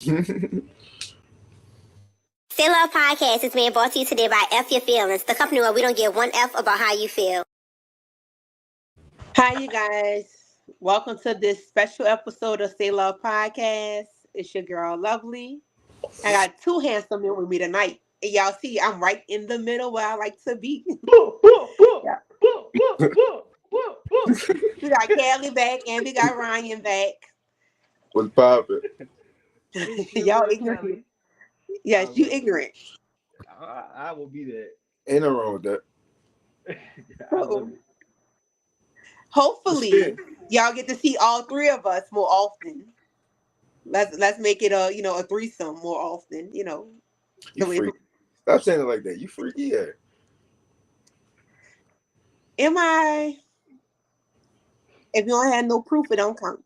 Say Love Podcast is being brought to you today by F Your Feelings, the company where we don't give one F about how you feel. Hi, you guys. Welcome to this special episode of Say Love Podcast. It's your girl, Lovely. I got two handsome men with me tonight. And y'all see, I'm right in the middle where I like to be. Yeah. We got Callie back and we got Ryan back. What's poppin'? It's your Y'all girl ignorant. Kelly. I Yes, you will be. ignorant. I will be that. Ain't no wrong with that. I love So, it. hopefully, Shit, y'all get to see all three of us more often. Let's make it a threesome more often. you So freaky. Stop saying it like that. You freaky, yeah. am I? If you don't have no proof, it don't count.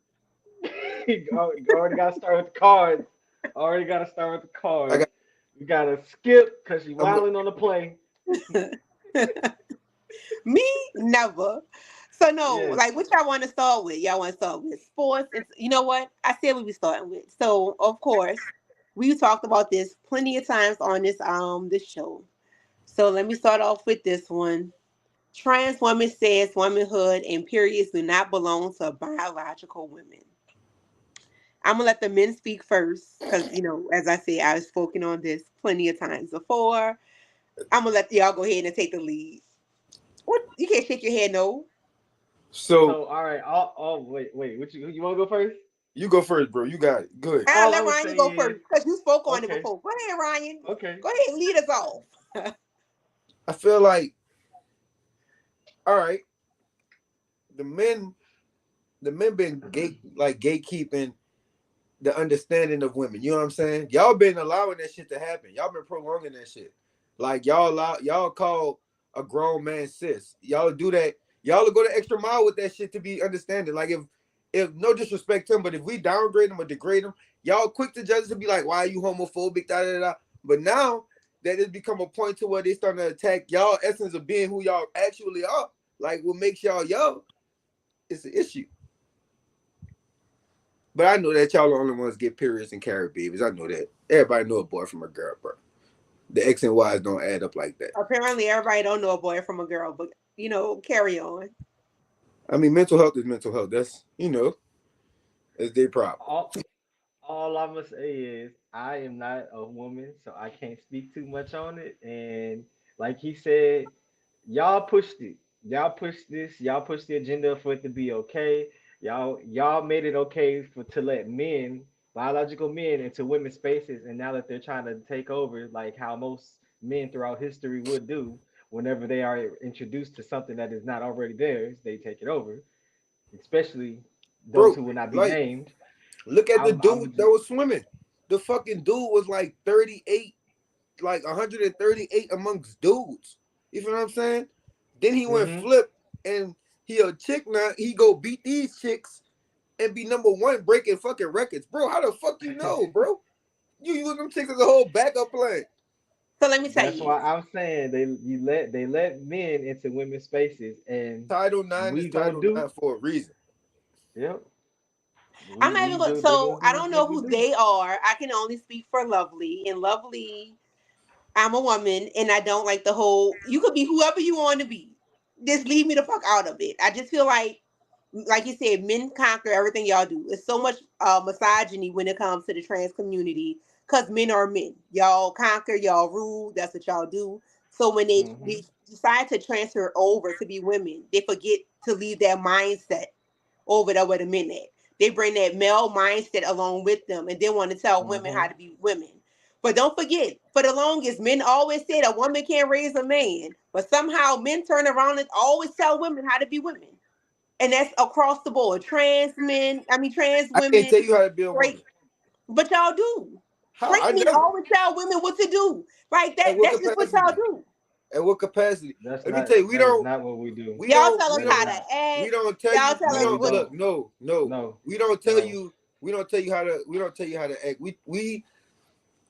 Already got to start with the cards. Already got to start with the I cards. got. We got to skip because she's I'm, wilding on the plane. Me, never. So no, Yes. like what y'all want to start with? Y'all want to start with sports? You know what? I said we be starting with. So of course, we talked about this plenty of times on this show. So let me start off with this one. Trans woman says womanhood and periods do not belong to biological women. I'm gonna let the men speak first because as I said, I've spoken on this plenty of times before. I'm gonna let y'all go ahead and take the lead. What? You can't shake your head, no. So So, all right. Wait. You want to go first? you go first, bro. You got it. Good. I'll All I let would Ryan say go is, first because you spoke on it okay, before. Go ahead, Ryan. okay. Go ahead and lead us off. I feel like, all right, the men, the men been gatekeeping the understanding of women. You know what I'm saying? Y'all been allowing that shit to happen. Y'all been prolonging that shit. Like y'all call a grown man sis. Y'all do that. Y'all will go the extra mile with that shit to be understanding. Like if no disrespect to him, but if we downgrade him or degrade him, y'all quick to judge to be like, why are you homophobic? Da da da. But now that it's become a point to where they starting to attack y'all essence of being who y'all actually are. Like what makes y'all, it's an issue. But I know that y'all the only ones get periods and carry babies. I know that. Everybody know a boy from a girl, bro. The X and Y's don't add up like that. Apparently, everybody don't know a boy from a girl, but carry on. I mean, mental health is mental health. That's it's their problem. All, all I'm going to say is, I am not a woman, so I can't speak too much on it. And like he said, y'all pushed it. Y'all pushed this. Y'all pushed the agenda for it to be okay. Y'all made it okay for to let men, biological men, into women's spaces, and now that they're trying to take over, like how most men throughout history would do, whenever they are introduced to something that is not already theirs, they take it over. Especially those Bro, who will not be like, named. look at the I dude would that just, was swimming. The fucking dude was like 38, like 138 amongst dudes. You feel what I'm saying? Then he went mm-hmm. flip and he a chick now. He go beat these chicks and be number one breaking fucking records. Bro, how the fuck you know, bro? You use them chicks as a whole backup plan. So let me tell That's you. why I'm saying they let men into women's spaces, and Title IX is we gonna Title do. IX for a reason. Yep, I'm not even going. they're So gonna I do don't know what we who do. they are. I can only speak for Lovely, and Lovely, I'm a woman, and I don't like the whole. You could be whoever you want to be. Just leave me the fuck out of it. I just feel like you said, men conquer everything y'all do. It's so much misogyny when it comes to the trans community because men are men. Y'all conquer, y'all rule. That's what y'all do. So when Hmm. they decide to transfer over to be women, they forget to leave their mindset over there where the men at. They bring that male mindset along with them and then want to tell women how Hmm. to be women. But don't forget, for the longest, men always said a woman can't raise a man. But somehow men turn around and always tell women how to be women. And that's across the board. Trans men, I mean trans I can't women, tell you how to be a woman. straight, but y'all do. How? Straight I men never. always tell women what to do. Like At that, what that's just what y'all capacity? do. At what capacity? That's Let me tell not. you, That is not what we do. we Y'all don't, tell us we That is how don't, not. to act. we don't tell Y'all you, tell we No, us we don't what look, don't. no, No, we don't tell no. you, we don't tell you how to act. We,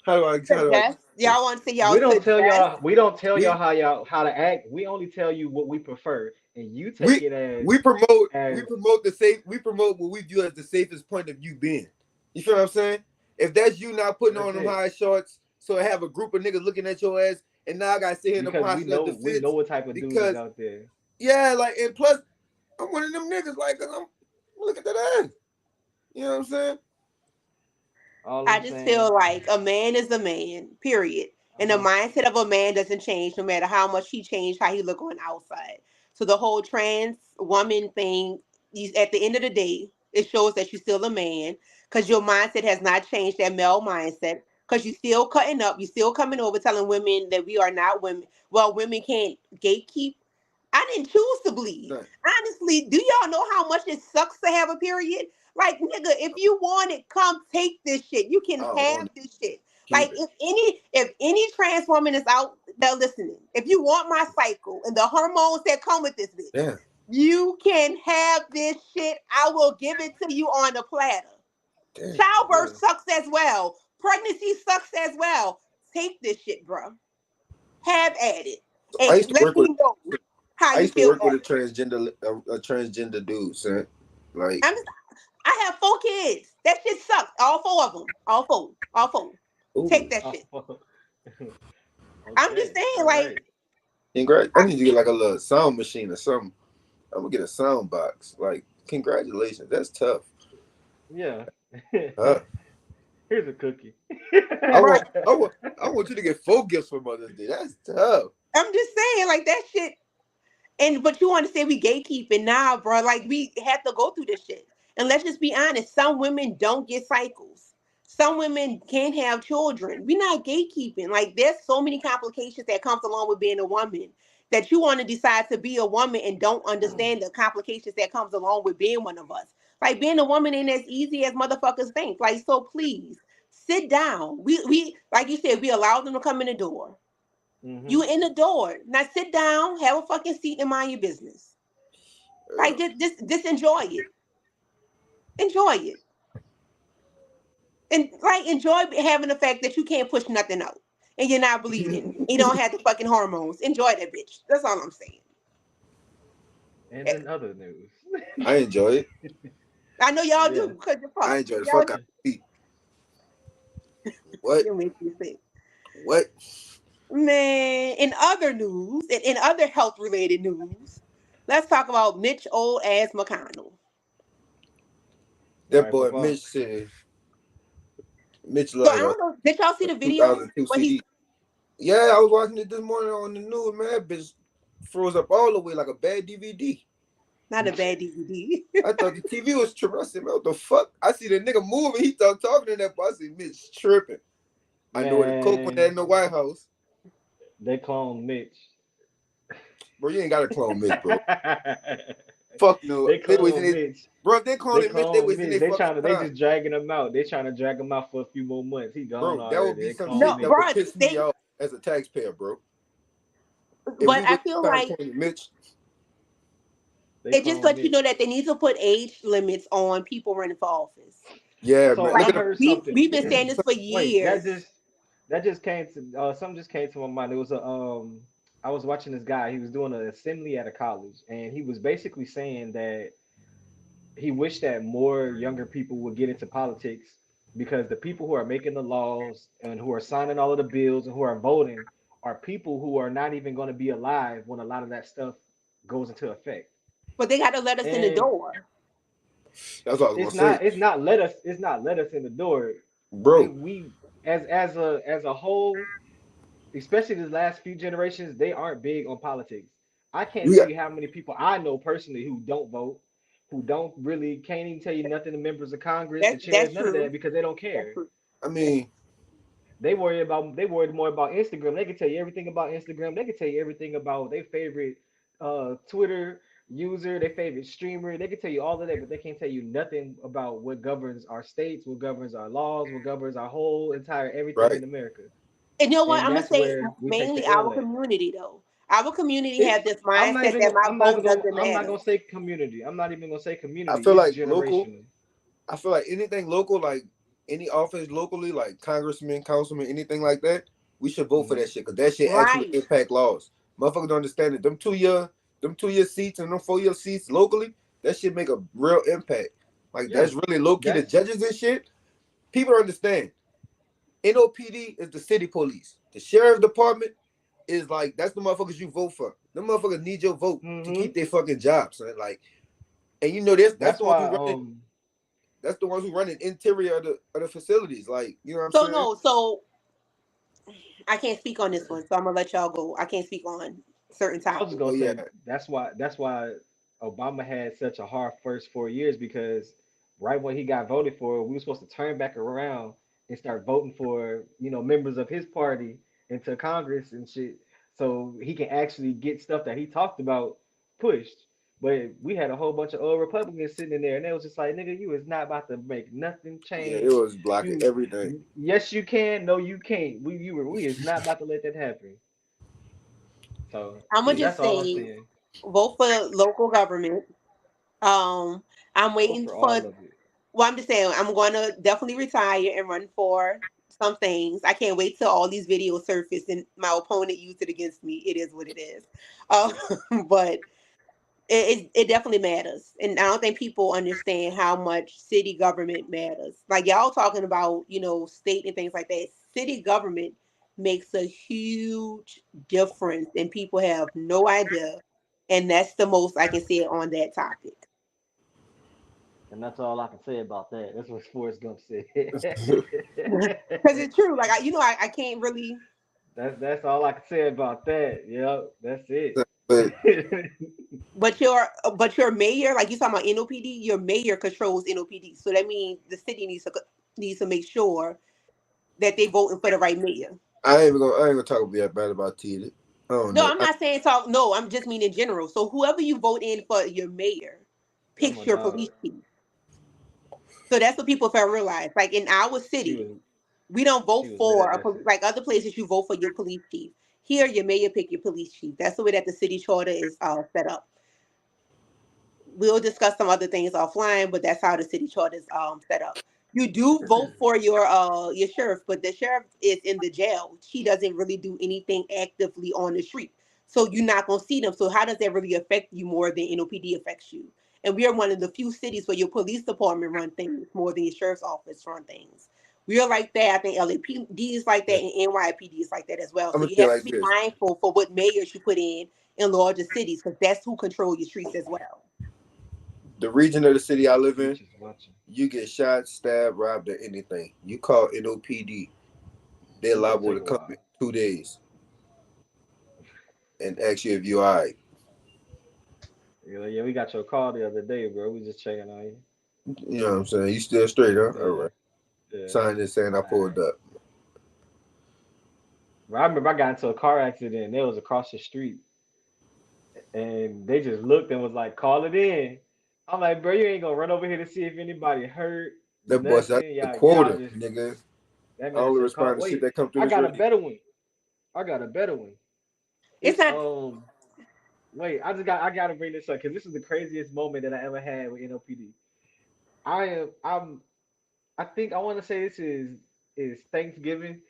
how do I, suggest. Y'all want to say y'all We don't tell suggest. y'all. We don't tell we, y'all how to act. We only tell you what we prefer, and you take we, it we as promote the safe, we promote what we view as the safest point of view being. You feel what I'm saying? if that's you not putting That's on them it. high shorts, so I have a group of niggas looking at your ass, and now I gotta sit here in the Because process of we defense know what type of dude is because out there. yeah, like and plus I'm one of them niggas like 'cause I'm look at that ass. You know what I'm saying? All I I'm just saying. feel like a man is a man, period. And the Uh-huh. mindset of a man doesn't change no matter how much he changed how he look on the outside. So the whole trans woman thing, at the end of the day, it shows that you're still a man because your mindset has not changed, that male mindset. Because you're still cutting up, you're still coming over telling women that we are not women. Well, women can't gatekeep. I didn't choose to bleed. Nah, Honestly, do y'all know how much it sucks to have a period? Like, nigga, if you want it, come take this shit. You can I don't have want it. this shit. Keep Like, it. if any trans woman is out there listening, if you want my cycle and the hormones that come with this bitch, Damn. you can have this shit. I will give it to you on a platter. Damn. Childbirth Yeah. sucks as well. Pregnancy sucks as well. Take this shit, bro. Have at it. I And used to let work with me know how I you used to feel work with after. a transgender dude, son. Like I'm I have 4 kids. That shit sucks. All 4 of them. All 4. All 4. Take ooh. that shit. Oh, I'm just okay. saying, All like, right. Congrats. I need to get like a little sound machine or something. I'm gonna get a sound box. Like, congratulations. That's tough. Yeah. Huh? Here's a cookie. I right. want I want I want you to get 4 gifts for Mother's Day. That's tough. I'm just saying, like, that shit. And but you want to say we gatekeeping? Nah, bro. Like, we have to go through this shit. And let's just be honest. Some women don't get cycles. Some women can't have children. We're not gatekeeping. Like, there's so many complications that comes along with being a woman that you want to decide to be a woman and don't understand the complications that comes along with being one of us. Like, being a woman ain't as easy as motherfuckers think. Like, so please sit down. We like you said, we allow them to come in the door. Mm-hmm. You in the door. Now sit down, have a fucking seat, and mind your business. Like, just enjoy it. Enjoy it. And like, enjoy having the fact that you can't push nothing out. And you're not bleeding. You don't have the fucking hormones. Enjoy that bitch. That's all I'm saying. And in other news. I enjoy it. I know y'all Yeah. do because you're I fuck. enjoy the Y'all fuck do. out of it. What? You make me sick. What? Man, in other health related news, let's talk about Mitch old ass McConnell. That All right, boy Papa. Mitch said Mitch So I love don't know. Did y'all see the video 2002 where he CD. Yeah, I was watching it this morning on the news, man. That bitch froze up all the way like a bad DVD. not a bad DVD? I thought the TV was tripping. I said, man, what the fuck? I see the nigga moving. He talking to that boy. I said, Mitch tripping. I know where the coke went at in the White House. They cloned Mitch. Bro, you ain't got to clone Mitch, bro. Fuck no. They They wasting cloned it. Mitch. Bro, if they cloning Mitch, they Cloned wasting Mitch. their fucking They time. just dragging him out. They trying to drag him out for a few more months. He gone Bro, that would already. be They some cloned shit No, that Mitch. would bro. piss me off as a taxpayer, bro. If But we I was feel trying like to clone Mitch, They it just cloned lets you Mitch. know that they need to put age limits on people running for office. yeah, So man. I Look Like, at the heard we something. we've been saying this for Wait, years. that just came to something just came to my mind. It was a I was watching this guy. He was doing an assembly at a college, and he was basically saying that he wished that more younger people would get into politics because the people who are making the laws and who are signing all of the bills and who are voting are people who are not even going to be alive when a lot of that stuff goes into effect. But they got to let us in the And door. that's what I was gonna say. it's not let us in the door. Bro, We as a whole, especially the last few generations, they aren't big on politics. I can't we tell got you how many people I know personally who don't vote, who don't really can't even tell you nothing. The members of Congress, the chairs, That's none of that true. because they don't That's care. true. I mean, They worry more about Instagram. They can tell you everything about Instagram. They can tell you everything about their favorite Twitter user, their favorite streamer. They can tell you all of that, but they can't tell you nothing about what governs our states, what governs our laws, what governs our whole entire everything right. in America. And you know what? And I'm gonna that's say where we take mainly the L our at. community though. Our community has this mindset that my vote doesn't I'm not matter. gonna say community. I'm not even gonna say I community. feel It's like local. generational. I feel like anything local, like any office locally, like congressman, councilman, anything like that, we should vote for Hmm. that shit because that shit actually Right. impact laws. Motherfuckers don't understand it. Them 2 year seats and them 4 year seats locally, that shit make a real impact. Like Yeah, that's really low key. The that's judges and shit, people understand. NOPD is the city police. The sheriff's department is like that's the motherfuckers you vote for. Them motherfuckers need your vote to keep their fucking jobs, son. Like, and you know this. That's the ones why who running. That's the ones who run the interior of the facilities. Like, you know what I'm So saying? no, so I can't speak on this one, so I'm gonna let y'all go. I can't speak on certain I was topics. just gonna Oh say yeah, that's why Obama had such a hard first 4 years, because right when he got voted for, we were supposed to turn back around and start voting for, members of his party into Congress and shit, so he can actually get stuff that he talked about pushed. But we had a whole bunch of old Republicans sitting in there, and they was just like, "Nigga, you is not about to make nothing yeah. It change. was blocking You, everything. yes, you can. No, you can't. We is not about to let that happen." So I'm gonna that's just all I'm say, saying. vote for local government. I'm Vote waiting for for. all of it. Well, I'm just saying, I'm going to definitely retire and run for some things. I can't wait till all these videos surface and my opponent used it against me. It is what it is. Uh, but it definitely matters. And I don't think people understand how much city government matters. Like y'all talking about, state and things like that. City government makes a huge difference and people have no idea. And that's the most I can say on that topic. And that's all I can say about that. That's what Forrest Gump said. Because it's true. Like, I can't really. That's all I can say about that. Yep, that's it. But But your mayor, like you talking about NOPD, your mayor controls NOPD. So that means the city needs to make sure that they voting for the right mayor. I ain't gonna talk bad about Tina. I don't No, know. I'm not saying talk. No, I'm just mean in general. So whoever you vote in for your mayor Oh my picks your dog. police chief. So that's what people fail to realize. Like in our She city, was we don't vote she was for mad. That's it. like other places. You vote for your police chief. Here, your mayor pick your police chief. That's the way that the city charter is set up. We'll discuss some other things offline, but that's how the city charter is set up. You do vote for your sheriff, but the sheriff is in the jail. She doesn't really do anything actively on the street, so you're not gonna see them. So how does that really affect you more than NOPD affects you? And we are one of the few cities where your police department run things more than your sheriff's office run things. We are like that. I think LAPD is like that, and NYPD is like that as well. I'm So gonna you say it have to like be this. mindful for what mayors you put in larger cities, because that's who control your streets as well. The region of the city I live in, Bitches watching. you get shot, stabbed, robbed, or anything. You call NOPD, they're It's gonna liable take to a come while. in 2 days and ask you if you're all right. Yeah, we got your call the other day, bro. We just checking on you. You know what I'm saying? You still straight, huh? All Yeah, right. yeah. Sign this saying I All pulled right. up. Bro, I remember I got into a car accident. And they was across the street, and they just looked and was like, "Call it in." I'm like, "Bro, you ain't gonna run over here to see if anybody hurt, That boy said nothing. the Y'all quota, just." nigga. That I man only said, "Call." respond to shit Wait, that come through I this got a radio. better one. I got a better one. It's It's not. Wait, I gotta bring this up because this is the craziest moment that I ever had with NOPD. I think I want to say this is Thanksgiving.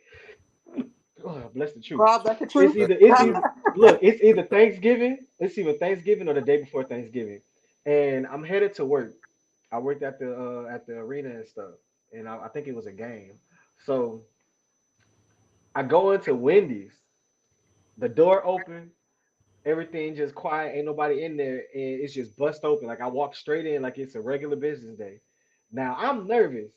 Oh, bless the truth. God bless the It's truth. either it's either look, it's either Thanksgiving. It's either Thanksgiving or the day before Thanksgiving, and I'm headed to work. I worked at the arena and stuff, and I think it was a game. So I go into Wendy's. The door open, everything just quiet, ain't nobody in there, and it's just bust open. Like I walk straight in like it's a regular business day. Now I'm nervous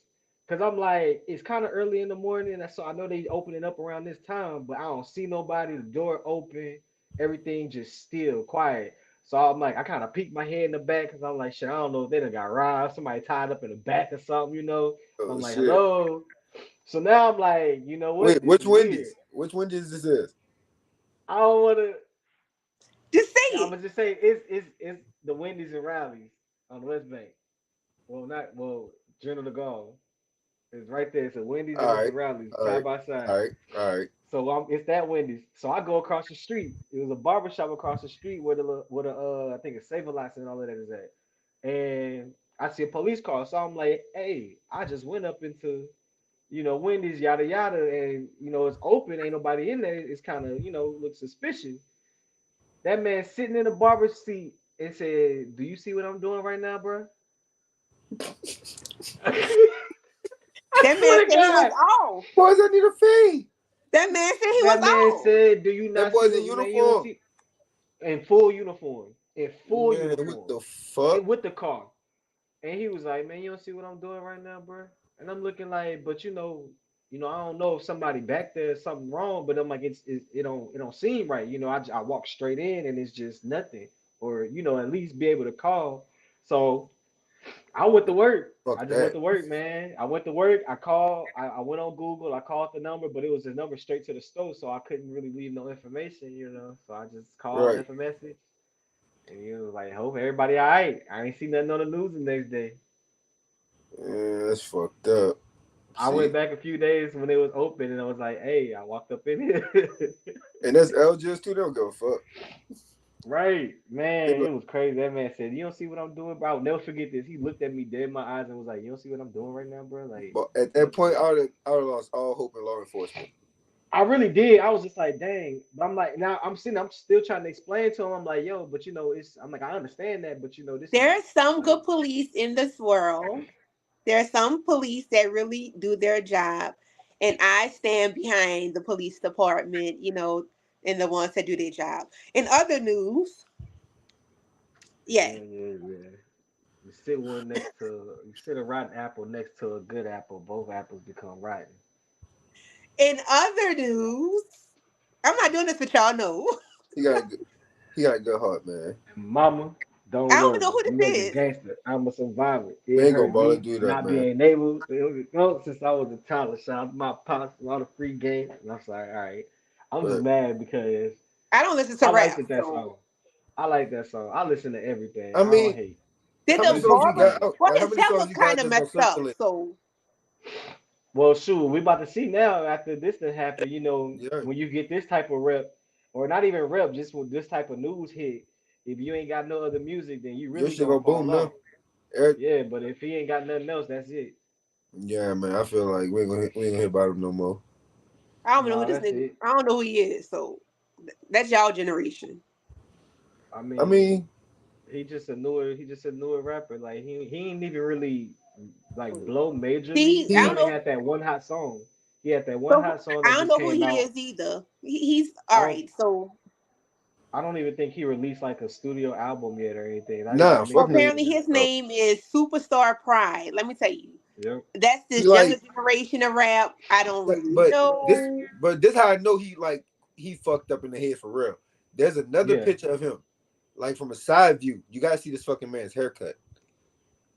because I'm like, it's kind of early in the morning, so I know they opening up around this time, but I don't see nobody. The door open, everything just still quiet. So I'm like, I kind of peek my head in the back because I'm like, shit, I don't know if they done got robbed, somebody tied up in the back or something. Oh I'm like, shit. hello. So now I'm like, you know what? Wait, This which is weird. Wendy's? Which Wendy's this is? I don't want to. Just say I'm it. gonna just say it's the Wendy's and Rallies on the West Bank. General de Gaulle is right there. It's a Wendy's and All it's a right, Rallies all side right, by side. all right, all right. So it's that Wendy's. So I go across the street. It was a barber shop across the street where the I think it's Save a Lots and all of that is at. And I see a police car. So I'm like, hey, I just went up into Wendy's, yada yada, and it's open, ain't nobody in there. It's kind of looks suspicious. That man sitting in the barber seat and said, "Do you see what I'm doing right now, bro?" That man swear said to he was God. off. Boys, I need a fee. That man said he was That man off. said, "Do you That not see boy's in what man? You don't uniform. see in full uniform, in full Man, what uniform, the fuck? and with the car." And he was like, "Man, you don't see what I'm doing right now, bro." And I'm looking like, but I don't know if somebody back there is something wrong, but I'm like, it don't seem right. I walk straight in and it's just nothing, or at least be able to call. So I went to work. I Fuck just went that. to work, man. I went to work. I called. I went on Google. I called the number, but it was a number straight to the store, so I couldn't really leave no information. So I just called, Right. left a message, and he was like, "Hope everybody all right." I ain't seen nothing on the news the next day. Yeah, that's fucked up. I went See, back a few days when it was open, and I was like, "Hey," I walked up in here. and that's LGS too. They don't give a fuck. Right, They man, be it was crazy. That man said, "You don't see what I'm doing, bro." I'll never forget this. He looked at me dead in my eyes and was like, "You don't see what I'm doing right now, bro?" Like, but at that look, point, man. I would have lost all hope in law enforcement. I really did. I was just like, dang. But I'm like, now I'm still trying to explain to him. I'm like, yo, but I'm like, I understand that, but this is There's some like, good police in this world. There are some police that really do their job. And I stand behind the police department, and the ones that do their job. In other news, yeah. yeah, yeah, yeah. You sit a rotten apple next to a good apple, both apples become rotten. In other news, I'm not doing this with y'all, no. He got a good, he got a good heart, man. Mama, I don't don't know worry. who You this was a is. gangster. I'm a survivor. Man It ain't gonna hurt bother me do that, not man. being able to go since I was a toddler. Shout out to my pops and all the free games. And I was like, all right. I'm just But mad because I don't listen to I rap. liked that So song. I like that song. I listen to everything. I I don't mean, hate. did how many the Music songs is you barber? got? music. Well, How his many hair songs was you got kind of just on messed up. circulate? So Well, shoot, we about to see now after this done happen. Yeah, When you get this type of rep, or not even rep, just with this type of news hit, if you ain't got no other music, then you your really shit gonna gonna boom fall now. off. Eric, Yeah, but if he ain't got nothing else, that's it. yeah, man. I feel like we ain't gonna hit about him no more. I don't know who No, this that's nigga. it. I don't know who he is. So that's y'all generation. I I mean, mean, he just a newer rapper. Like he ain't even really like blow majorly. See, He I he don't only know. had that one hot song. He had that one So hot song I that don't just know who came he out. is either. He's I all don't right. So I don't even think he released like a studio album yet or anything. Not even a nah, fuck no. mixtape or apparently nothing. his name is Superstar Pride. Let me tell you, Yep. that's He this younger like, generation of rap. I don't really but this, know. but this how I know he fucked up in the head for real. There's another Yeah. picture of him, like from a side view. You gotta see this fucking man's haircut.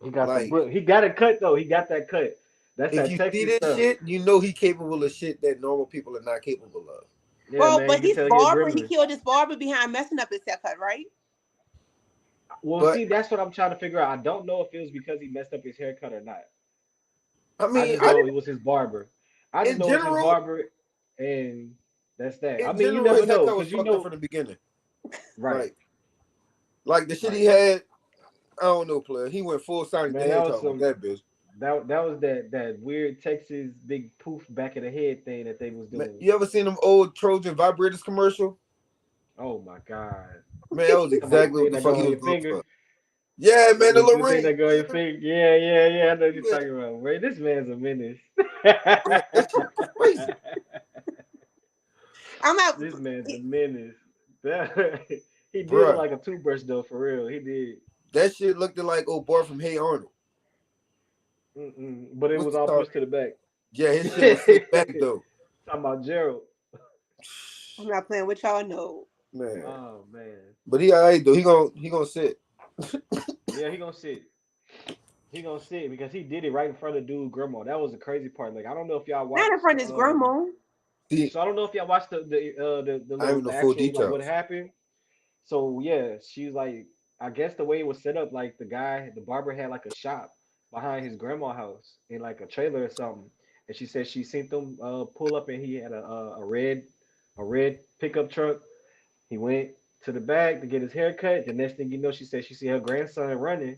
Like, He got a cut though. He got that cut. That's if that you see Texas this stuff. shit, you know he capable of shit that normal people are not capable of. Yeah, Well, man. but You can his tell he a barber, he gremlin. killed his barber behind messing up his haircut, right? Well, But see, that's what I'm trying to figure out. I don't know if it was because he messed up his haircut or not. I I mean, just know it was his barber. I just in know it was his general, barber, and that's that. I in mean, you general, never his know haircut was because fucked up from the beginning. right, Like the shit he right, had. I don't know, player. He went full Sonic the man. That was Hedgehog with some that bitch. that was that weird Texas big poof back of the head thing that they was Man, doing. you ever seen them old Trojan vibrators commercial? Oh my god! Man, that was You talking about the exactly what thing the that fuck go he on was your going finger? for. Yeah, man, the The thing Lorraine. that go on your finger? Yeah, yeah, yeah. I know what you're Man, talking about. Ray, this man's a menace. man, that shit was crazy. I'm not. This man's a menace. That- he did look Bruh, like a toothbrush though, for real. He did. that shit looked like old boy from Hey Arnold. Mm-mm. But it What's was the all talk? pushed to the back. Yeah, his shit was slick back though. Talking about Gerald. I'm not playing with y'all. No. Man. Oh man. But he alright though. He gonna sit. Yeah, he gonna sit. He gonna sit because he did it right in front of dude grandma. That was the crazy part. Like I don't know if y'all Not in watched front of his grandma. See, so I don't know if y'all watched the I don't little even the know full actual like what details. happened. So yeah, she was like, I guess the way it was set up, like the barber had like a shop behind his grandma house in like a trailer or something, and she said she seen them pull up and he had a red pickup truck. He went to the back to get his hair cut. The next thing you know, she said she see her grandson running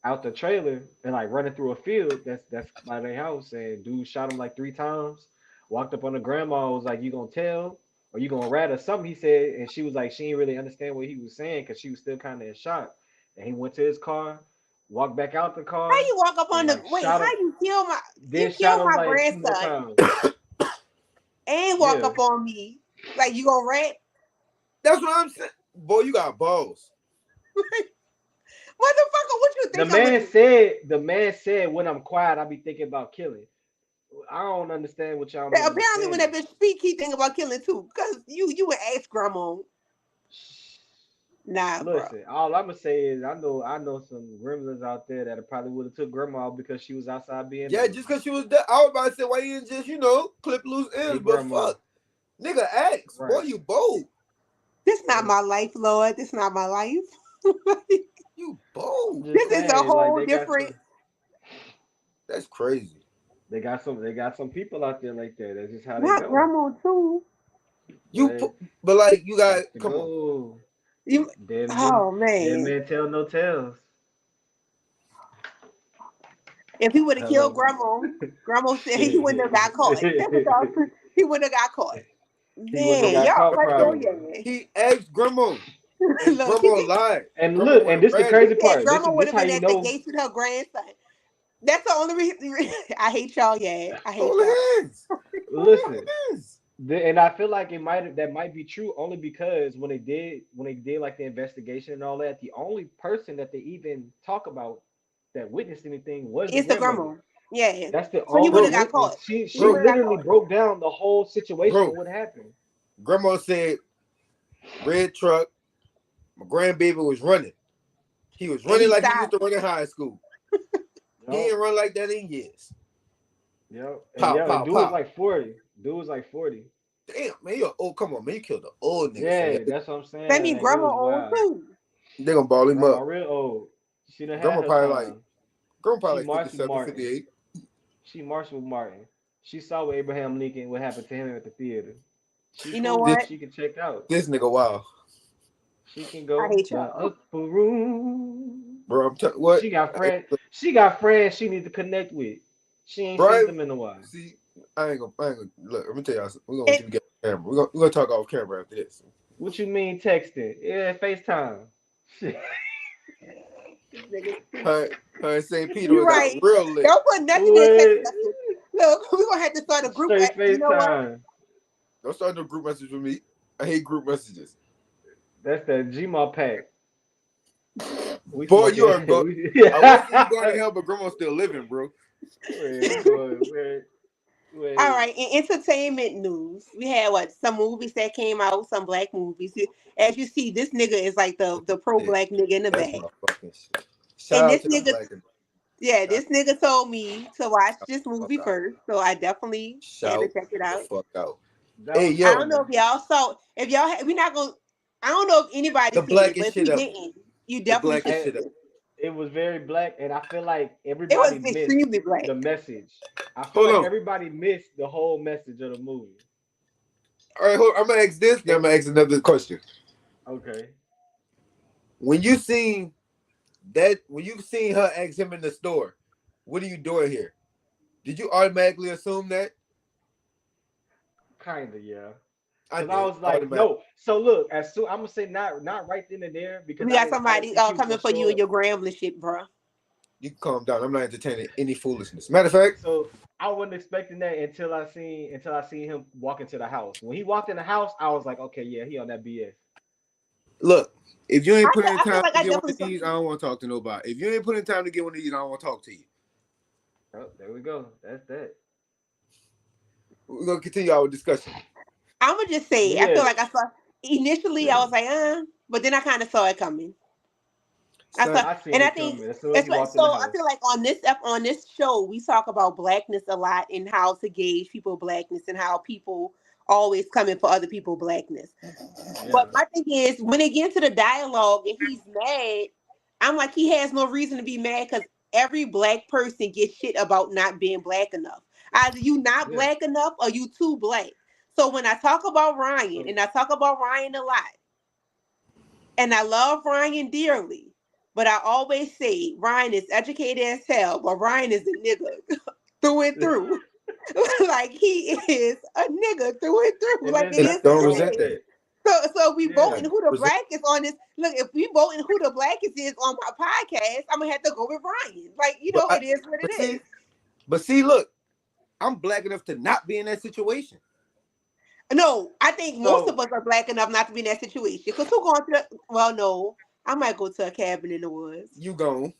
out the trailer and like running through a field that's by their house, and dude shot him like 3 times. Walked up on the grandma, was like, "You gonna tell or you gonna rat or something?" He said, and she was like, she didn't really understand what he was saying because she was still kind of in shock. And he went to his car, walked back out the car, How you walk up on and the like wait? shot How him, you kill my then shot him like 2 more grandson times. and walk Yeah. up on me? Like you gonna rat? That's what I'm saying. Boy, you got balls. Motherfucker, what you The think I'm gonna man do? said, the man said, when I'm quiet, I be thinking about killing. I don't understand what y'all Apparently, when that misunderstanding. bitch speak, he think about killing too. Cause you would ask grandma. Nah, bro. Listen, all I'm gonna say is I know some gremlins out there that probably would have took grandma because she was outside being Yeah, nosy. just because she was there. I was about to say, why you didn't just, clip loose ends, Hey but grandma, fuck. Nigga, ask. Boy, right? you bold. This not Yeah. my life, Lord. This not my life. You I'm bold. just This is a saying, like whole different. That's crazy. they got some people out there like that. That's just how they Not go. grandma too. You, but like, you guys, Got to come on. go. You. Oh Dead man. man tell no tales. If he would have killed Hello. grandma said he wouldn't have got caught. That's what y'all He said. He wouldn't have got caught. wouldn't have Man, got y'all caught pressed your probably. yeah. He asked grandma, and Look, he grandma said, lied. And Grandma look, and went this the ratchet. crazy he said part. grandma would This have how been you at the know. gates with her grandson. That's the only reason. I hate y'all, yeah. I hate Hold y'all. hands. Hold Listen, hands. and I feel like that might be true only because when they did like the investigation and all that, the only person that they even talk about that witnessed anything was the It's the grandmother. grandma. Yeah. That's the So he would only have Bro, got witness. caught. He She would bro, have got literally caught. broke down the whole situation bro. of what happened. Grandma said, red truck, my grandbaby was running. He was And running he like he used stopped. to run in high school. He Yup, ain't run like that in years. yup, and Pow, yeah, and pow, dude was pow. like 40. Dude was like 40. Damn, man, you're old. Come on, man. You killed the old nigga, son. Yeah, that's what I'm That saying. mean Like it grandma was old wild. too. They gonna ball him Grandma up. real old. She done had Grandma her probably like, time. grandma She probably like marched with 57, Martin. 58. She marched with Martin. She saw what Abraham Lincoln, what happened to him at the theater. She You know cool. This what? She can check out. this nigga, wow. She can I go hate the y'all. upper room. Bro, I'm telling what? She got Hey, friends. She got friends she need to connect with. She ain't seen bro, them in a while. see, I ain't gonna, look, let me tell y'all something. We're gonna And get you get on camera. We're gonna talk off camera after this. What you mean texting? Yeah, FaceTime. Shit. this nigga Her, stupid. her and St. Peter You was got right. real lit. Don't put nothing in the text What? message. Look, we're gonna have to start a group. Straight You know what? FaceTime. Don't start no group message with me. I hate group messages. That's that Gmail pack. We Boy, you smoking. are go. I won't say you going to Wait, hell, but grandma's still living, bro. we going. All Wait. right. In entertainment news, we had what some movies that came out, some black movies. As you see, this nigga is like the pro Yeah, black nigga in the that's back. my fucking shit. Shout And out this to the nigga, black and yeah, shout this nigga told me to watch this the fuck movie out. first, so I definitely had to Shout check it the out. fuck out. That Hey, was I yo, don't know funny. if y'all saw. If y'all, we're not gonna. I don't know if anybody the seen it, but blackest if shit you ever. didn't, you The definitely should blackest And shit see ever. it. it was very black, and I feel like It was everybody missed extremely black. the message. I feel Hold like on. everybody missed the whole message of the movie. All right, hold, I'm gonna ask this, then I'm gonna ask another question. Okay. When you seen her ask him in the store, what are you doing here? Did you automatically assume that? Kinda, yeah. I Cause I did. was like, Automatic. no. So look, as soon I'm gonna say not right then and there because We got I didn't somebody think he was coming gonna for you show and up. your grambling shit, bro. You can calm down. I'm not entertaining any foolishness. Matter of fact, So I wasn't expecting that until I seen him walk into the house. When he walked in the house, I was like, okay, yeah, he on that BS. look, if you ain't put in I feel time like to I get one of definitely saw. these, I don't want to talk to nobody. If you ain't put in time to get one of these, I don't want to talk to you. Oh, there we go. That's that. We're gonna continue our discussion. I'm gonna just But say, I feel yeah, like I saw. Initially, I was like, but then I kind of saw it coming. I saw, Son, I seen and I it think coming as soon as it's he like walked in the so. I house. feel like on this show, we talk about blackness a lot and how to gauge people blackness and how people always coming for other people blackness. Yeah. But my thing is, when it gets to the dialogue and he's mad, I'm like, he has no reason to be mad because every black person gets shit about not being black enough. Either you not Yeah. black enough or you too black. So when I talk about Ryan, So and I talk about Ryan a lot, and I love Ryan dearly, but I always say Ryan is educated as hell, but Ryan is a nigga through and and through. Like he is a nigga through and through. Like there's it and I is nothing don't what wrong it with resent is. that. that. So we Yeah. voting who the blackest on this. Look, if we voting who the blackest is on my podcast, I'm gonna have to go with Ryan. Like, it is what it is. But see, look, I'm black enough to not be in that situation. No, I think most So- of us are black enough not to be in that situation. Because who going to the? Well, no, I might go to a cabin in the woods. You gone.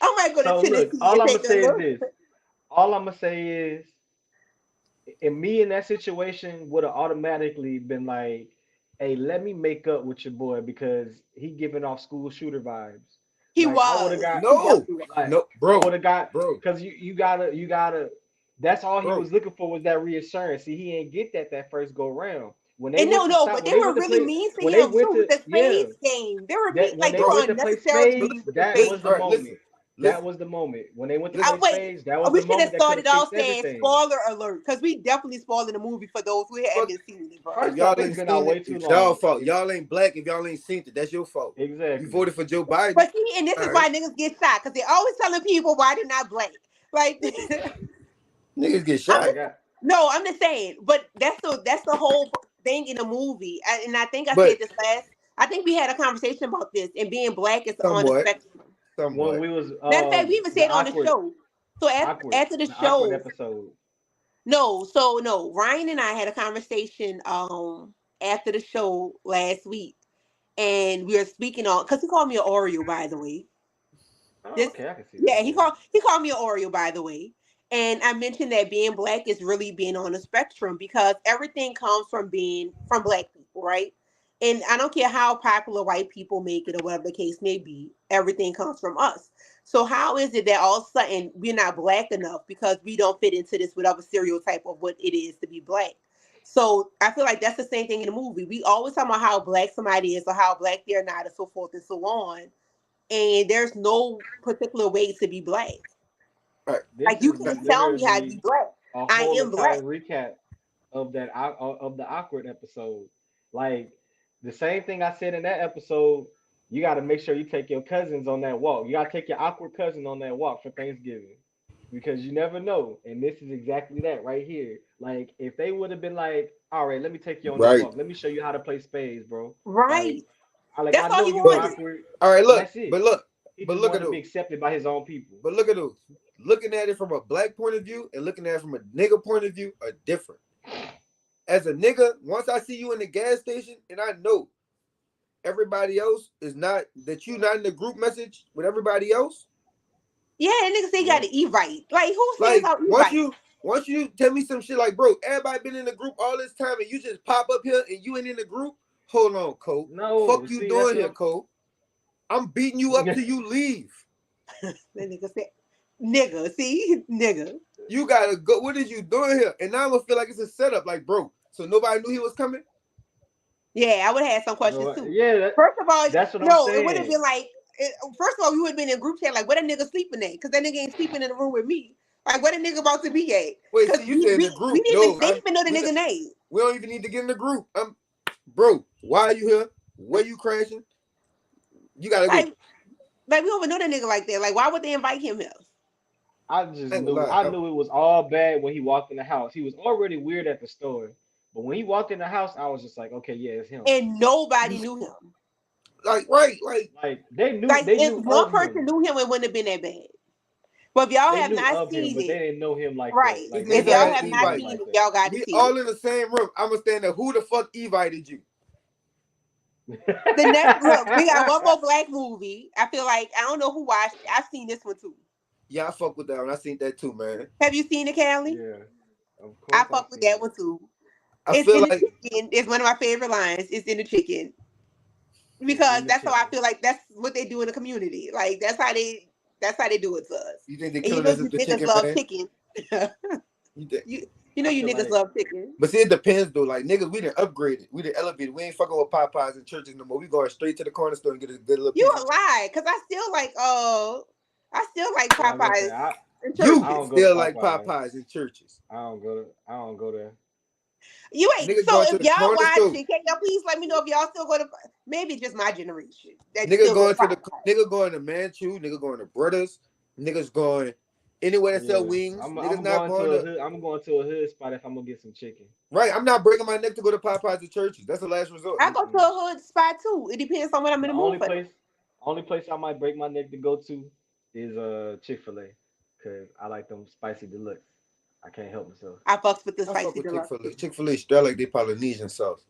I might go to So Tennessee look, all and I'm take gonna say a is look. this. All I'm gonna say is, and me in that situation would have automatically been like, "Hey, let me make up with your boy because he giving off school shooter vibes." He Like I would was. have got, He No, definitely was. like no, bro, I would have got, bro, because you gotta. That's all he bro. was looking for was that reassurance. See, he ain't get that first go round. When they And went to no, stop, but when they they were went to really play, mean to when they him went too with to the yeah, spades game. They were mean, that when like they they went were to play unnecessarily mean spades, with the that spades was the All right, moment. That listen. was the moment when they went to Listen. play Wait, spades. That was we the should have moment that could started have off fixed saying everything. spoiler alert because we definitely spoiling the movie for those who Fuck. haven't seen it, bro. If First y'all off, it's ain't been out seen way it, too it's y'all long. fault. Y'all ain't black if y'all ain't seen it. That's your fault. Exactly. You voted for Joe Biden. But see, and this All is right. why niggas get shot because they're always telling people why they're not black. Like, Niggas get shot. no, I'm just saying. But that's the whole thing in the movie, and I think I But said this last. I think we had a conversation about this, and being black is on the somewhat, spectrum. When somewhat. we was Matter of fact, we even the said on the awkward, show. So after the awkward show, episode. no. Ryan and I had a conversation after the show last week, and we were speaking on because he called me an Oreo, by the way. Oh, This okay, I can see Yeah, that. he called me an Oreo, by the way. And I mentioned that being black is really being on the spectrum because everything comes from being from black people, right? And I don't care how popular white people make it or whatever the case may be, everything comes from us. So how is it that all of a sudden we're not black enough because we don't fit into this whatever stereotype of what it is to be black? So I feel like that's the same thing in the movie. We always talk about how black somebody is or how black they're not, and so forth and so on. And there's no particular way to be black. All right. This Like you is can't tell me how to be literally black. a I whole am black. entire recap of the awkward episode. Like the same thing I said in that episode. You got to make sure you take your cousins on that walk. You got to take your awkward cousin on that walk for Thanksgiving because you never know. And this is exactly that right here. Like if they would have been like, "All right, let me take you on this Right. walk. Let me show you how to play spades, bro." Right. Like That's I all know he you wanted. awkward. All right, look. That's it. But look. He But just look wanted at to be those. accepted by his own people. But look at those. Looking at it from a black point of view and looking at it from a nigga point of view are different. As a nigga, once I see you in the gas station and I know everybody else is not that you not in the group message with everybody else. Yeah, that nigga say you got to eat right. Like who says Like I'll eat once you tell me some shit like, bro, everybody been in the group all this time and you just pop up here and you ain't in the group. Hold on, Cole. No, Fuck you see, doing here, Cole. I'm beating you up till you leave. That nigga said, nigga, see? Nigga. You gotta go. What is you doing here? And now I'm gonna feel like it's a setup, like, bro. So nobody knew he was coming. Yeah, I would have had some questions too. Yeah, First of all, that's what I'm no, saying. it would have been like, first of all, we would have been in group chat like, where that nigga sleeping at? Because that nigga ain't sleeping in the room with me. Like, where the nigga about to be at? Wait, Because see, you said in the group. they No, didn't even know the nigga name. we don't even need to get in the group. Bro, why are you here? Where you crashing? You gotta go. Like we don't even know that nigga like that. Like, why would they invite him here? I just I ain't knew gonna lie. I knew it was all bad when he walked in the house. He was already weird at the store. But when he walked in the house, I was just like, okay, yeah, it's him. And nobody knew him. Like, right, Like they knew Like they if knew one of person him. knew him, it wouldn't have been that bad. But if y'all They have knew not of him, seen but they it, didn't know him like right? that. Like This If they nigga y'all had have didn't not Evite. seen like it, that. y'all got to we see all it. in the same room. I'ma stand there. Who the fuck invited you? The next look, we got one more black movie. I feel like I don't know who watched it. I've seen this one too. Yeah, I fuck with that one. I seen that too, man. Have you seen it, Callie? Yeah, of course. I fuck with that one too. I It's feel in the like chicken. It's one of my favorite lines. It's in the chicken. Because that's how I feel like that's what they do in the community. Like that's how they do it to us. you think they And you killing know us you as the niggas chicken, love man. chicken. You think? You know I you feel niggas like- love chicken. But see, it depends though. Like niggas, we done upgraded. We done elevated. We ain't fucking with Popeyes and churches no more. We going straight to the corner store and get a good little You piece. a lie, cause I still like Yeah, I'm gonna say, Popeyes. and You I don't churches. go to still like Popeyes. Popeyes and churches. I don't go there. You ain't. Niggas So going to if the y'all corner watch store. it, can y'all please let me know if y'all still go to maybe just my generation. That Nigga still going go to the Popeyes. nigga going to Manchu. Nigga going to Brothers. Niggas going Anywhere that Yeah, sell wings, I'm niggas I'm not going to going a to. hood. I'm going to a hood spot if I'm gonna get some chicken. Right, I'm not breaking my neck to go to Popeyes or churches. That's the last resort. I go to a hood spot too. It depends on what I'm in The the mood for. only place I might break my neck to go to is Chick-fil-A, cause I like them spicy deluxe. I can't help myself. I fucks with the I fuck spicy with deluxe. Chick-fil-A. Chick-fil-A straight like they Polynesian sauce.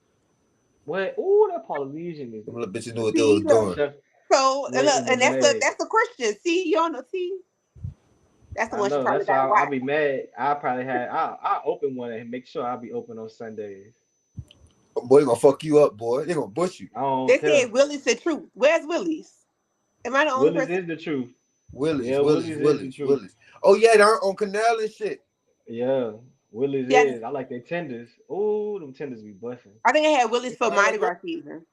What? Ooh, that Polynesian is Them little bitches knew what they See, was look. doing. chef So and wet look, in the and that's bag. the Christian. See, you on the see. That's the I one she know. probably That's why got I'll watch. be mad. I open one and make sure I'll be open on Sundays. Boy, they gonna fuck you up, boy. They gonna bush you. I don't They care. said Willie's the truth. Where's Willie's? Am I the only Willis person? is the truth. Willis, Yeah, Willis, Willis is the Willis, truth. Willis. Oh yeah, they're on Canal and shit. Yeah, Willis Yeah, is. I like their tenders. Ooh, them tenders be busting. I think I had Willie's for All right, Mardi bro. Gras season.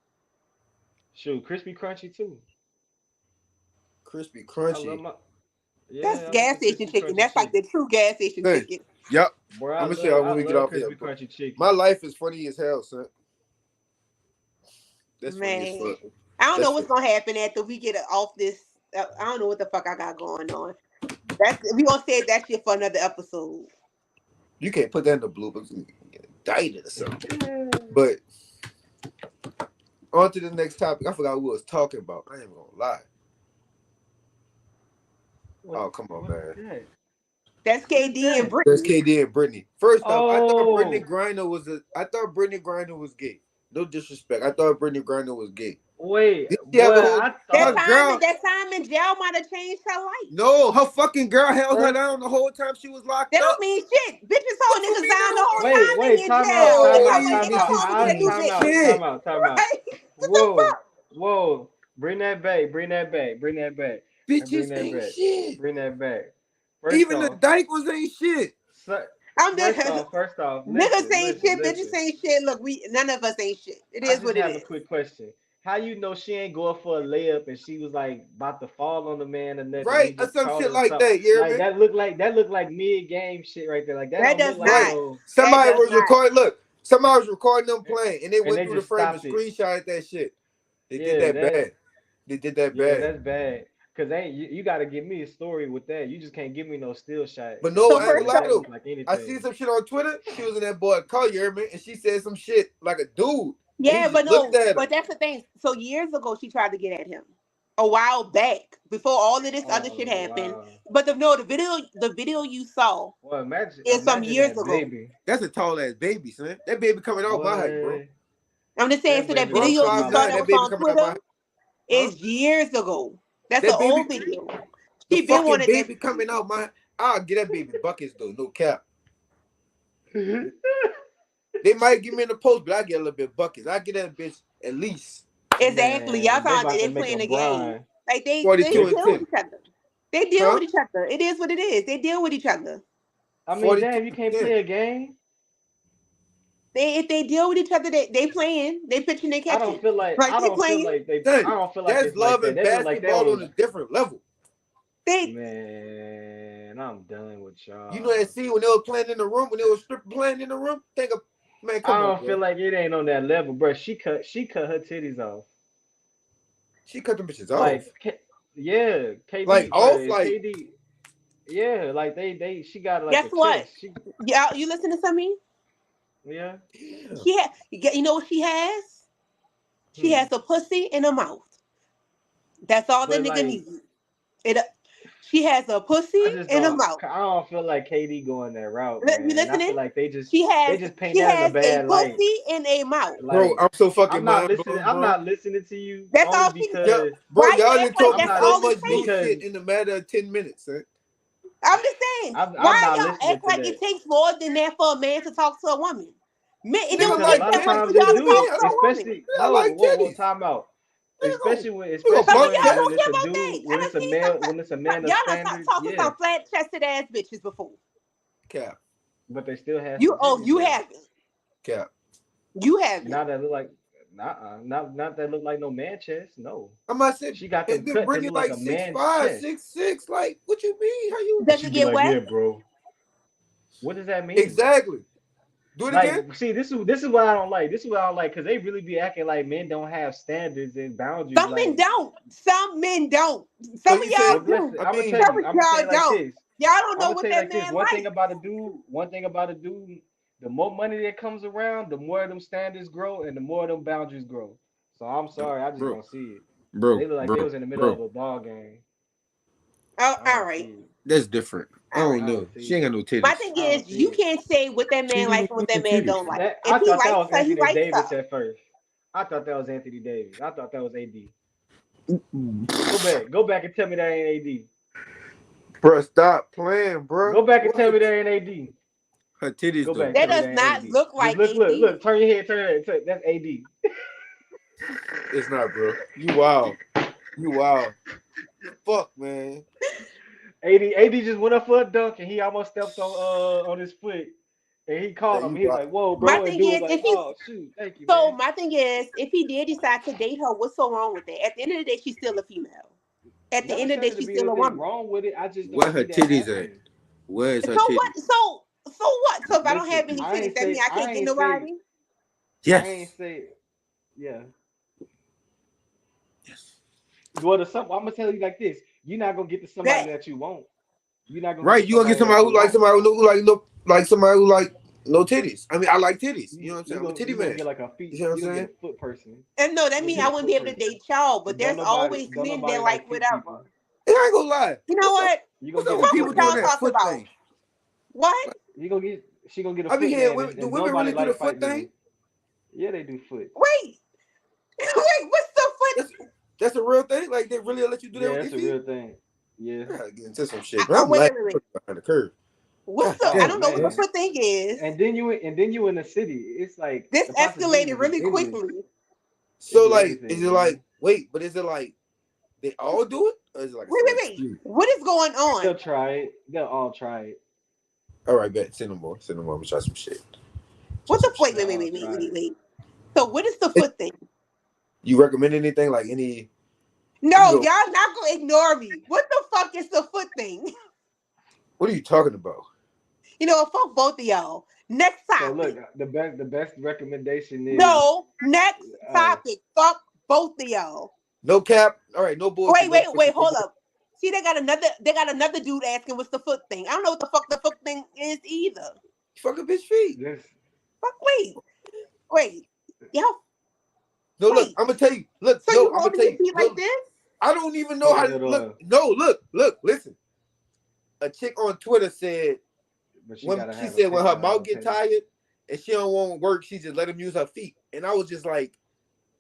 Shoot, crispy crunchy too. Crispy, I love crunchy. my. That's Yeah, I love gas the station crispy chicken. crunchy That's like chicken. the true gas station Hey, chicken. yep. Bro, I'm gonna show you I when we get love off here, crispy bro. crunchy chicken. My life is funny as hell, son. That's funny as Man, fuck. I don't That's know what's funny. gonna happen after we get off this. I don't know what the fuck I got going on. That's we gonna save that shit for another episode. You can't put that in the bloopers. You get indicted or something. But on to the next topic. I forgot what we was talking about. I ain't gonna lie. Oh, come on, What is man. that? That's What is KD and that? That's Brittany. KD and Brittany. First off, I thought Brittany Oh, Griner was I thought Brittany Griner was gay. No disrespect. I thought Brittany Griner was gay. wait, Did she have a boy, whole I her thought. girl? That time in jail might have changed her life. No, her fucking girl held her First, down the whole time she was locked That up. don't mean shit. Bitches hold What you niggas mean down the that whole don't wait, time they wait, in time jail. out, That's time Oh, why out, when these time niggas out, bitches talking to ain't new shit. bitches. time out. Right? What the Whoa, fuck? whoa, bring that back, bring that back, bring that back, and bring Bitches that ain't back, shit. bring that back. First Even the off, dyke was ain't shit. so, I'm just first off, niggas ain't shit, bitches listen. ain't shit. Look, none of us ain't shit. It I is just what it have a is. quick question. How you know she ain't going for a layup and she was like about to fall on the man or nothing? Right? He Or just some called shit her like something. that, you hear Like me? that looked like mid game shit right there. Like that That don't does look like Right. not. no. That Somebody does was not. recording. Look, somebody was recording them playing, and they And went they through the just frame and stopped it. screenshot that shit. They did Yeah, that bad. They did that yeah, bad. that's bad. Cause ain't you got to give me a story with that. You just can't give me no still shot But and no, So I ain't first gonna make lie up, that though. look like I seen anything. some shit on Twitter. She was in that boy car, you hear me? And she said some shit like a dude. And he yeah, just but looked no, at her. but that's the thing. So years ago, she tried to get at him a while back before all of this other shit Oh happened. wow. But the video you saw Well, is some imagine years that ago. baby. That's a tall ass baby, son. That baby coming out my height, bro. Boy, I'm just saying. that So that baby Bro, I'm gonna video come you 5'9". saw out. that That was baby on coming out my Twitter height. Huh? is years ago. That's an That baby, old video. the She been fucking wanted that. baby coming out my I'll get that baby buckets though, no cap. They might give me in the post, but I get a little bit buckets. I get that bitch at least Exactly. Y'all Man, they thought about to they make a playing a game. brine. Like they 42 and deal with 10. each other. They deal Huh? with each other. It is what it is. They deal with each other. I mean, 42 damn, you and can't 10. play a game. If they deal with each other, they playing. They pitching, they catching. Like I they don't feel playing. like they. I Son, don't feel like that's it's like love that. and That look like that basketball on was a different level. They man. I'm done with You know that y'all. scene when they were playing in the room, when they were stripping playing in the room? Think of, man, I come on, don't feel bro. like it ain't on that level, bro. She cut her titties off. She cut them bitches Like, off. yeah, Like KD, bro. off, like KD, yeah, like she got like guess a what? chest. She, Yeah, you listen to me. yeah. damn. She you know what she has? She Hmm. has a pussy and a mouth. That's all the But nigga like, needs. It. She has a pussy I just and a don't. mouth. I don't feel like KD going that route, You man. I feel listening? like they just paint She that in a has a bad light. pussy and a mouth. Bro, Like, I'm so fucking mind blown, I'm bro. not listening to you That's only all she. Yeah, because bro, Why you y'all act done like told I'm me that's not so all it much listening new takes? because shit in a matter of 10 minutes, son. I'm just saying. I'm Why not y'all listening act to like that it takes more than that for a man to talk to a woman? It Nigga don't because a take like lot of that much titties. for times What they y'all you to do, talk mean? to a woman. I like whoa, titties. time out. Nigga Some gonna of bump y'all that. don't care A about dude, that. I done seen when it's a y'all man of done standards, talked to yeah, some flat chested ass bitches before. Cap, but they still have some You titties though. haven't. cap. You haven't. Not that look like, not that look like no man chest. No, I'm not saying, she got them and then cut that Brittany look like like a man's 6'5", chest. 6'6". Like, what you mean? How you Does She it be get like, wet? yeah, bro. What does that mean? exactly? Do it again. Like, see, this is what I don't like. This is what I don't like because they really be acting like men don't have standards and boundaries. Some men Like, don't. Some men don't. So Some of you say? y'all well, do. listen, I I'm gonna tell mean, Some you. of I'm gonna say y'all it like don't. this. Y'all don't I'm know gonna what tell you that like this. man One thing like. about a dude. One thing about a dude. The more money that comes around, the more them standards grow, and the more them boundaries grow. So I'm sorry, I just bro, don't see it. bro, They look like they bro, was in the middle of bro. a ball game. Oh, I all don't right, see it. That's different. I all right. don't I don't know. see She ain't it. got no My titties. thing I don't is, see you it. can't say what that She man ain't even likes and what got that no man titties. don't like. That If I he thought that likes was her, he Anthony likes Davis her. at first. I thought that was Anthony Davis. I thought that was AD. Go Mm. back. Go back and tell me that ain't AD. Bro, stop playing, bro. Go back and tell What? me that ain't AD. Her titties Go back though. and That tell me does that ain't not AD. look Just like look, AD. look. Turn your head. Turn your head. That's AD. It's not, bro. You wild. You wild. Fuck, man. AD just went up for a dunk and he almost stepped on his foot and he Yeah, caught him. you He was wild. like, "Whoa, My bro!" And thing dude was is, like, if he "Oh shoot, thank you, so man." my thing is, if he did decide to date her, what's so wrong with that? At the end of the day, she's still a female. At the Never end of the said day, it to she's be still a anything woman. wrong with it. I just don't Where her see that titties at? happening. Where is her So titties? what? So what? So if I don't Listen, have any titties, that means I I can't get ain't say nobody. I Yes. ain't say yeah. Yes. Well, I'm gonna tell you like this: you're not gonna get to somebody That that you want. You're not gonna get Right. to You gonna get somebody somebody that you who like want. somebody who like no like somebody who like no titties. I mean, I like titties. You know what I'm saying? I'm a titty You gonna man. get like a You feet. see what I'm You gonna get saying? a foot person. and no, that You gonna means get I a wouldn't be foot able to person. date y'all. But And there's always don't men that nobody like like feet whatever. people. And I ain't gonna lie. You know what? You gonna What's get up a with Fuck people what foot doing y'all that man. talking foot about. thing? What? She gonna get a I be foot hearing man, women. Do and women nobody really do the like foot fight thing? niggas. Yeah, they do foot. Wait, wait. What's the foot? That's that's a real thing. Like they really let you do that Yeah, with their that's a feet? real thing. Yeah. I gotta get into some shit, bro. I'm Wait, like wait, wait, wait. behind the curve. What's God the? I Oh damn, don't know what the man. man. foot thing is. And then you in the city. It's like This the escalated possibilities is really endless. quickly. They So do like, is everything, it man. like wait, but is it like they all do it? Or is it like a Wait, wait, select wait. few? What is going They'll on? try it. They'll all try it. All right, bet. Send them more. Send them more. I'm gonna try some shit. Try What the? some Wait, shit. wait, They'll wait, all wait, wait, try wait, it. wait. So what is the It- foot thing? You recommend anything? Like any we can No, go. y'all not gonna ignore me. What the fuck is the foot thing? What are you talking about? You know, fuck both of y'all. Next So look, topic. the best recommendation is No, next uh topic. Fuck both of y'all. No cap. All right, no bullshit. Wait, No wait, bullshit. wait. No Hold bullshit. up. See, they got another dude asking what's the foot thing. I don't know what the fuck the foot thing is either. Fuck a bitch feet. this Fuck, wait. Y'all, No, look, wait. I'm gonna tell you. Look, So no, you I'm gonna holding tell your you. feet like No, this? I don't even know how holding to it look. on, No, look, listen. A chick on Twitter said but she when gotta she have a said when her picture of mouth her get face. tired and she don't want to work, she just let him use her feet. And I was just like,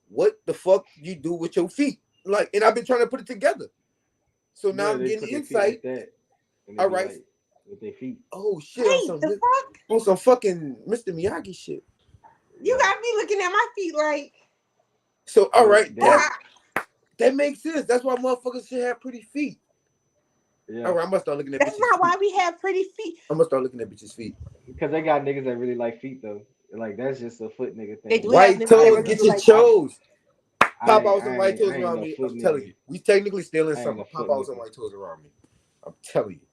what the fuck you do with your feet? Like, and I've been trying to put it together. So now Yeah, I'm they getting put their feet insight. like that, and they All be right. like with their feet. Oh shit, Wait, the fuck? on some fucking Mr. Miyagi shit. You Yeah, got me looking at my feet like, So all right, they that makes sense. That's why motherfuckers should have pretty feet. All yeah, right, I'm gonna start looking at that's bitches' not feet. why we have pretty feet. I'm gonna start looking at bitches' feet. because they got niggas that really like feet though. Like that's just a foot nigga They thing. do have White niggas that I toes, ain't really no, get do your like feet. toes. Pop out some white toes I ain't around no me. foot I'm telling nigga. you, we technically still in I ain't summer. no Pop foot out some nigga. white toes around me. I'm telling you,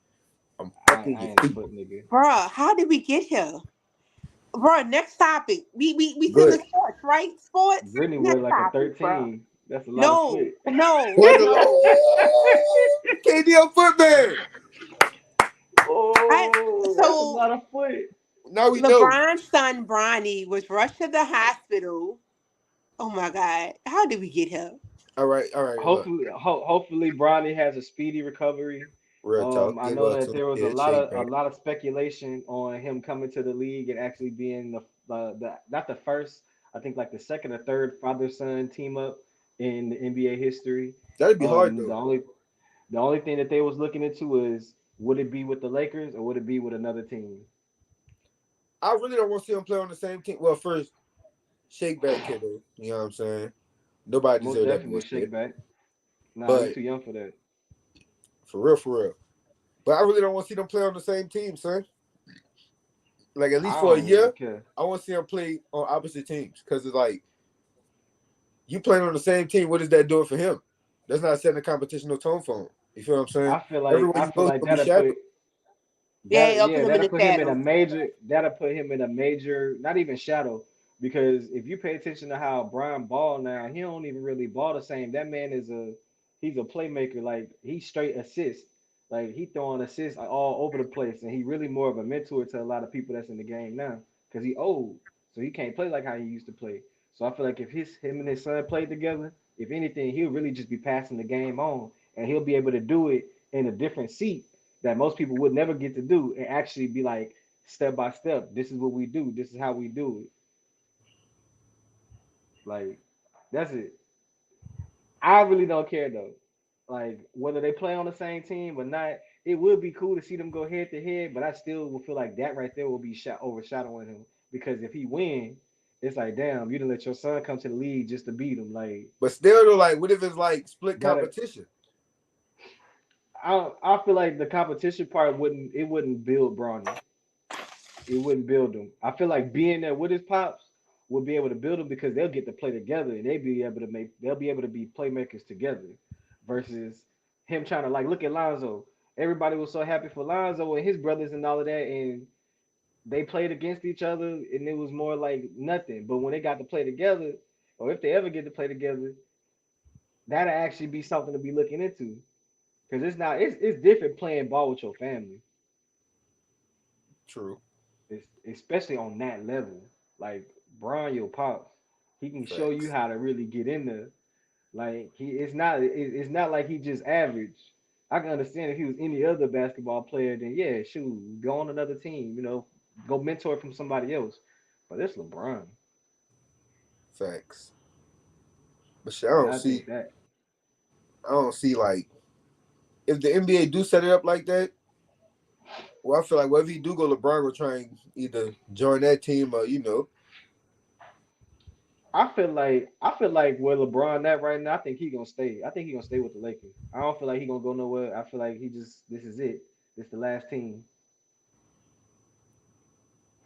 I'm I fucking your ain't no feet. foot nigga. Bruh, how did we get here? Bruh, next topic. We still in Good. sports, right? Sports. Brittany wear Next like a topic, bruh. 13. That's a lot of No, foot. no, What's the no. KDM footman? I That's a so lot of foot. Now we know. LeBron's son Bronny was rushed to the hospital. Oh my God. How did we get here? All right, all right. Look, Hopefully Bronny has a speedy recovery. real talk. I Get know well that to there was yeah, shake a back. lot of speculation on him coming to the league and actually being the not the first, I think like the second or third father son team up in the NBA history. That'd be hard The though. only thing that they was looking into is would it be with the Lakers or would it be with another team? I really don't want to see him play on the same team. Well, first, shake back, kiddo. You know what I'm saying? Nobody Most deserves that definitely shake bullshit. back. Nah, he But too young for that. for real, for real. But I really don't want to see them play on the same team, son. Like at least I for a don't really year, care. I want to see them play on opposite teams because it's like you playing on the same team. What is that doing for him? That's not setting a competitional tone for him. You feel what I'm saying? Everywhere I you feel go, he's like gonna be shadowed. Yeah, it'll put him in that'll the put him in a shadow. major not even shadow because if you pay attention to how Brian ball now, he don't even really ball the same. That man is he's a playmaker, like he's straight assist. Like he throwing assists all over the place, and he really more of a mentor to a lot of people that's in the game now because he old, so he can't play like how he used to play. So I feel like if him and his son played together, if anything, he'll really just be passing the game on, and he'll be able to do it in a different seat that most people would never get to do, and actually be like step by step. This is what we do. This is how we do it. Like that's it. I really don't care though. Like whether they play on the same team or not, it would be cool to see them go head to head. But I still would feel like that right there will be overshadowing him because if he win, it's like damn, you didn't let your son come to the league just to beat him. Like But still, though, like, what if it's like split that, competition? I feel like the competition part wouldn't build Bronny. It wouldn't build him. I feel like being there with his pops would be able to build him because they'll get to play together and they'll be able to be playmakers together versus him trying to like look at Lonzo. Everybody was so happy for Lonzo and his brothers and all of that, and they played against each other and it was more like nothing. But when they got to play together, or if they ever get to play together, that'll actually be something to be looking into. Because it's different playing ball with your family. True. Especially on that level. Like Brian, your pops, he can show you Facts. how to really get in there. Like it's not like he just average. I can understand if he was any other basketball player, then yeah, shoot, go on another team, go mentor from somebody else. But it's LeBron, Facts. But shit, and I think that I don't see like if the NBA do set it up like that. Well, I feel like wherever he do go, LeBron will try and either join that team or I feel like where LeBron at right now, I think he gonna stay. I think he gonna stay with the Lakers. I don't feel like he gonna go nowhere. I feel like this is it. This the last team.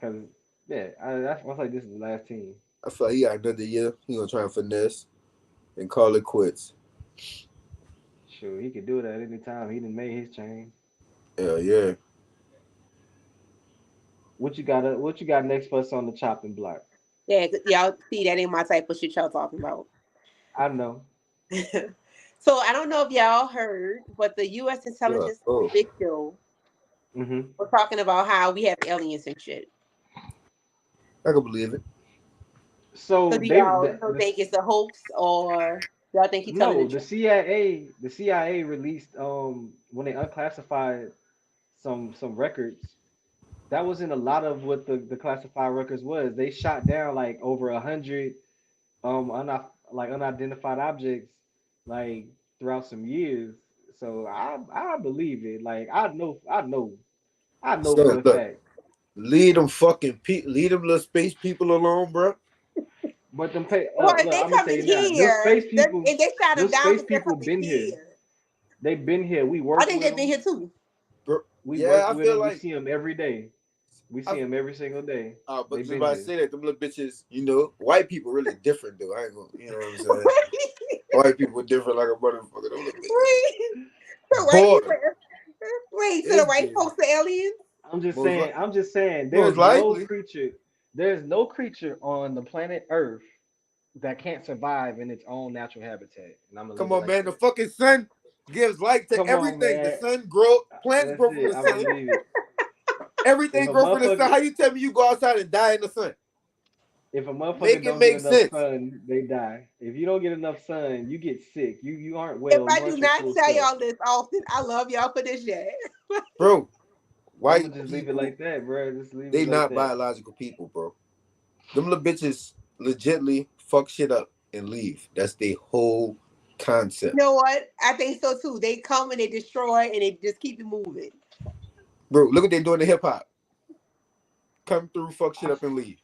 Cause yeah, I feel like this is the last team. I feel like he got another year. He gonna try and finesse and call it quits. Sure, he could do it at any time. He didn't make his change. Hell yeah. What you got next for us on the chopping block? Yeah, y'all see that ain't my type of shit y'all talking about. I know. So I don't know if y'all heard, but the U.S. Yeah. intelligence Oh, official Hmm. was talking about how we have aliens and shit. I can believe it. So So do they y'all don't think it's a hoax or y'all think he's telling the no, the truth? CIA released when they unclassified some records. That wasn't a lot of what the classified records was. They shot down like over 100 like unidentified objects like throughout some years. So I believe it. Like I know for So a look, fact. leave them little space people alone, bro. But Well, if look, they I'm gonna tell coming you now. Them here, space people, if they shot them them down space because they're people coming been here. here, They've been here. We I work think with they've been them. here too. Bro. We Yeah, work I with feel them. We like see them every day. We see I them every single day. but They've just been about to here. say that them little bitches, white people really different though. I ain't gonna, you know what I'm saying? White people different like a motherfucker. Them little bitches. The white Boy, people. Wait, so the it's white been folks are aliens? most li- I'm just saying, most likely. there's no creature on the planet Earth that can't survive in its own natural habitat. And I'm gonna Come leave it on, like man. The that. fucking sun gives light to Come on, everything. The man. sun grow, plants That's grow from it. the I'm gonna sun. leave it. If Everything a grow from the sun. motherfucker How you tell me you go outside and die in the sun? if a motherfucker Make it don't get make enough sense, sun, they die. If you don't get enough sun, you get sick. You aren't If well. I You do aren't your not full tell self. y'all this often, I love y'all for this shit. bro. I'm White gonna just leave it people, like that, bro. Just leave it they like not that. biological people, bro. Them little bitches legitly fuck shit up and leave. That's the whole You concept. know what? I think so too. They come and they destroy and they just keep it moving. Bro, look what they doing to hip hop. Come through, fuck shit I, up and leave.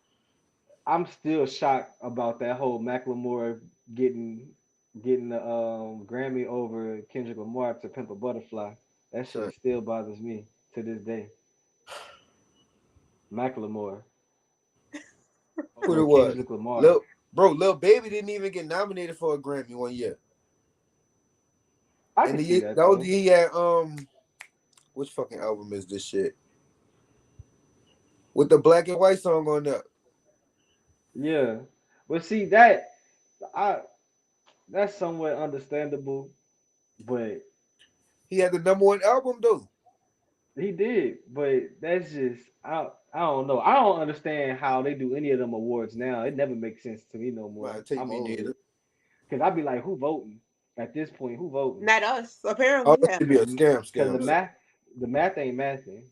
I'm still shocked about that whole Macklemore getting getting the Grammy over Kendrick Lamar to Pimp a Butterfly. That Son, shit still bothers me to this day. Macklemore who over it was? Kendrick Lamar. Lil Baby didn't even get nominated for a Grammy one year. I And can the see year, that that was the though. year he had which fucking album is this shit? With the black and white song on there. Yeah, but see that I that's somewhat understandable, but He had the #1 album though. He did, but that's just I don't know. I don't understand how they do any of them awards now. It never makes sense to me no Man, more. take I'm me over neither. it. Cause I'd be like, who voting? At this point, who voting? Not us, All apparently. that Yeah. should be a scam. Cause Scam. the math ain't mathing.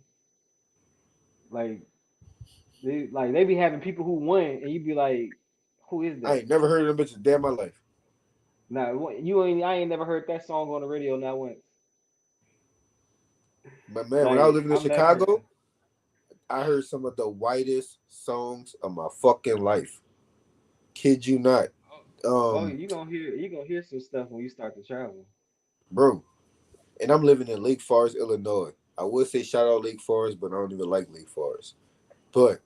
Like they be having people who won, and you be like, who is I that? ain't never heard of them bitches day in my life. Now I ain't never heard that song on the radio not once. But man, when I was Like living in I've never heard Chicago, that. I heard some of the whitest songs of my fucking life. Kid you not. Oh, Um, you gonna hear some stuff when you start to travel. bro. And I'm living in Lake Forest, Illinois. I would say shout out Lake Forest, but I don't even like Lake Forest. But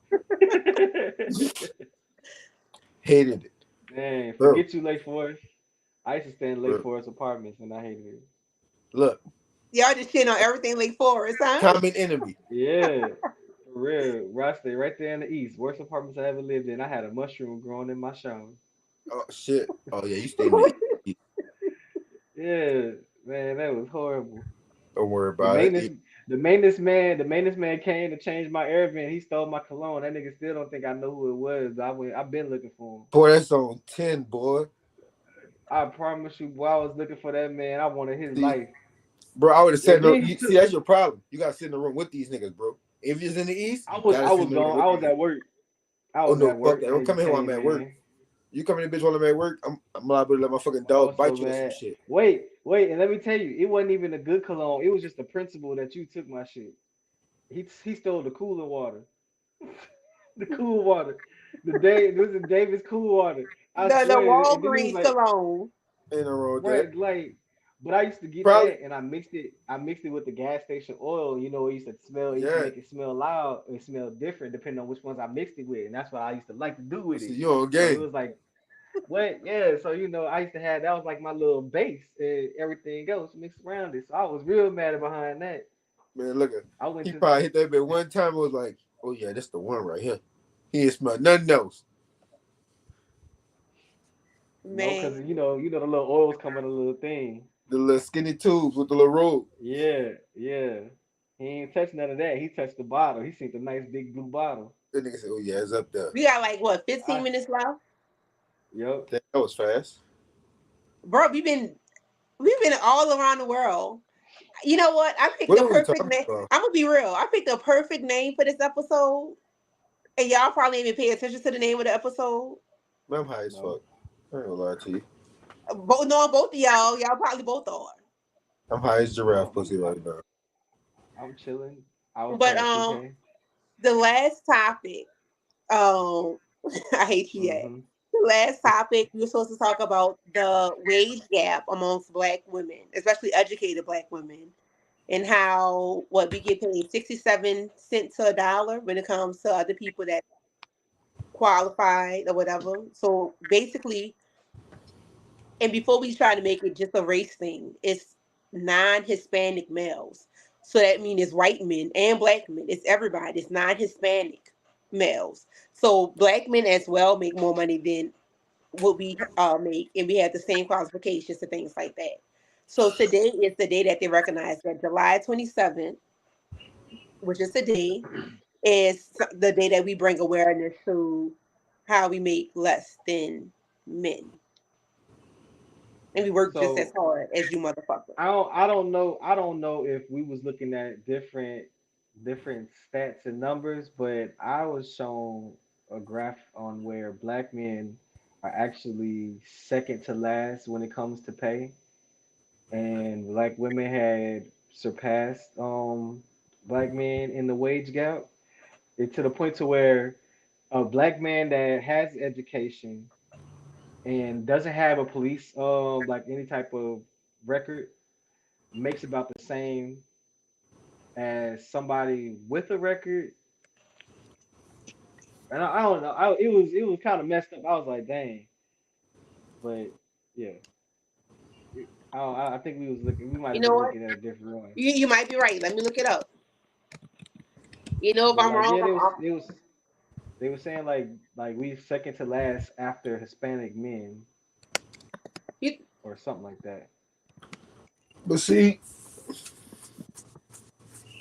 hated it. Man, Bro, forget you, Lake Forest. I used to stay in Lake bro. Forest apartments and I hated it. Look, Y'all just shit on everything Lake Forest, huh? common enemy. Yeah, for real. Where I stay right there in the east. Worst apartments I ever lived in. I had a mushroom growing in my shower. Oh shit. Oh yeah, you stay in the east. Yeah, man, that was horrible. Don't worry The about it. maintenance, the maintenance man came to change my air vent. He stole my cologne. That nigga still don't think I know who it was. I've been looking for him. Boy, that's on 10, boy. I promise you, boy, I was looking for that man. I wanted his See, life. bro, I would have said And no. then he See, took. that's your problem. You gotta sit in the room with these niggas, bro. If you're in the east, I you was gotta I sit was in the room gone. with I these was niggas. at work. I Oh was no, at fuck work, that. and Don't they come just in here while I'm came at work. in. You come in the bitch while I'm at work, I'm liable to let my fucking I dog was so bite you or some mad. shit. Wait, and let me tell you, it wasn't even a good cologne. It was just the principle that you took my shit. He stole the cooler water, the cool water. This is David's cool water. I The swear. And then he was Walgreens like, cologne. Ain't no wrong with that. right, like, but I used to get Probably, that and I mixed it. I mixed it with the gas station oil. You know, it used to smell. It used to yeah. make it smell loud. It smelled different depending on which ones I mixed it with, and that's what I used to like to do with See, it. you on So it game. was like, what? Yeah. So I used to have that was like my little base, and everything else mixed around it. So I was real mad behind that. Man, look at I went he to probably hit that bit one time and was like, oh yeah, that's the one right here. He ain't smell nothing else. no, cause Man. the little oils come in a little thing. The little skinny tubes with the little rope. Yeah, yeah. He ain't touched none of that. He touched the bottle. He seen the nice big blue bottle. That nigga said, oh yeah, it's up there. We got like what, 15 I minutes left? Yep. That was fast. Bro, we've been all around the world. You know what? I picked What the are we perfect talking name. about? I'm gonna be real. I picked the perfect name for this episode. And y'all probably ain't even pay attention to the name of the episode. Man, I'm high as No, fuck. I ain't gonna lie to you. Both of y'all probably both are. I'm high as giraffe no. pussy right now. I'm chilling. I was But playing 2K. the last topic, um, I hate you yet. Mm-hmm. The last topic we were supposed to talk about the wage gap amongst Black women, especially educated Black women, and how what we get paid 67 cents to a dollar when it comes to other people that qualified or whatever. So basically, and before we try to make it just a race thing, it's non-Hispanic males. So that means it's white men and Black men. It's everybody. It's non-Hispanic males. So Black men as well make more money than what we make, and we have the same qualifications and things like that. So today is the day that they recognize that July 27th, which is today, is the day that we bring awareness to how we make less than men. And we work just as So hard as you motherfuckers. I don't know if we was looking at different stats and numbers, but I was shown a graph on where black men are actually second to last when it comes to pay, and black women had surpassed black men in the wage gap. It to the point to where a black man that has education and doesn't have a police like any type of record makes about the same as somebody with a record. And I don't know. It was kind of messed up. I was like, dang. But yeah, I think we might You have know been what? looking at a different one. You might be right. Let me look it up. You know, if But I'm like wrong, yeah, they were saying like we second to last after Hispanic men you, or something like that. But see,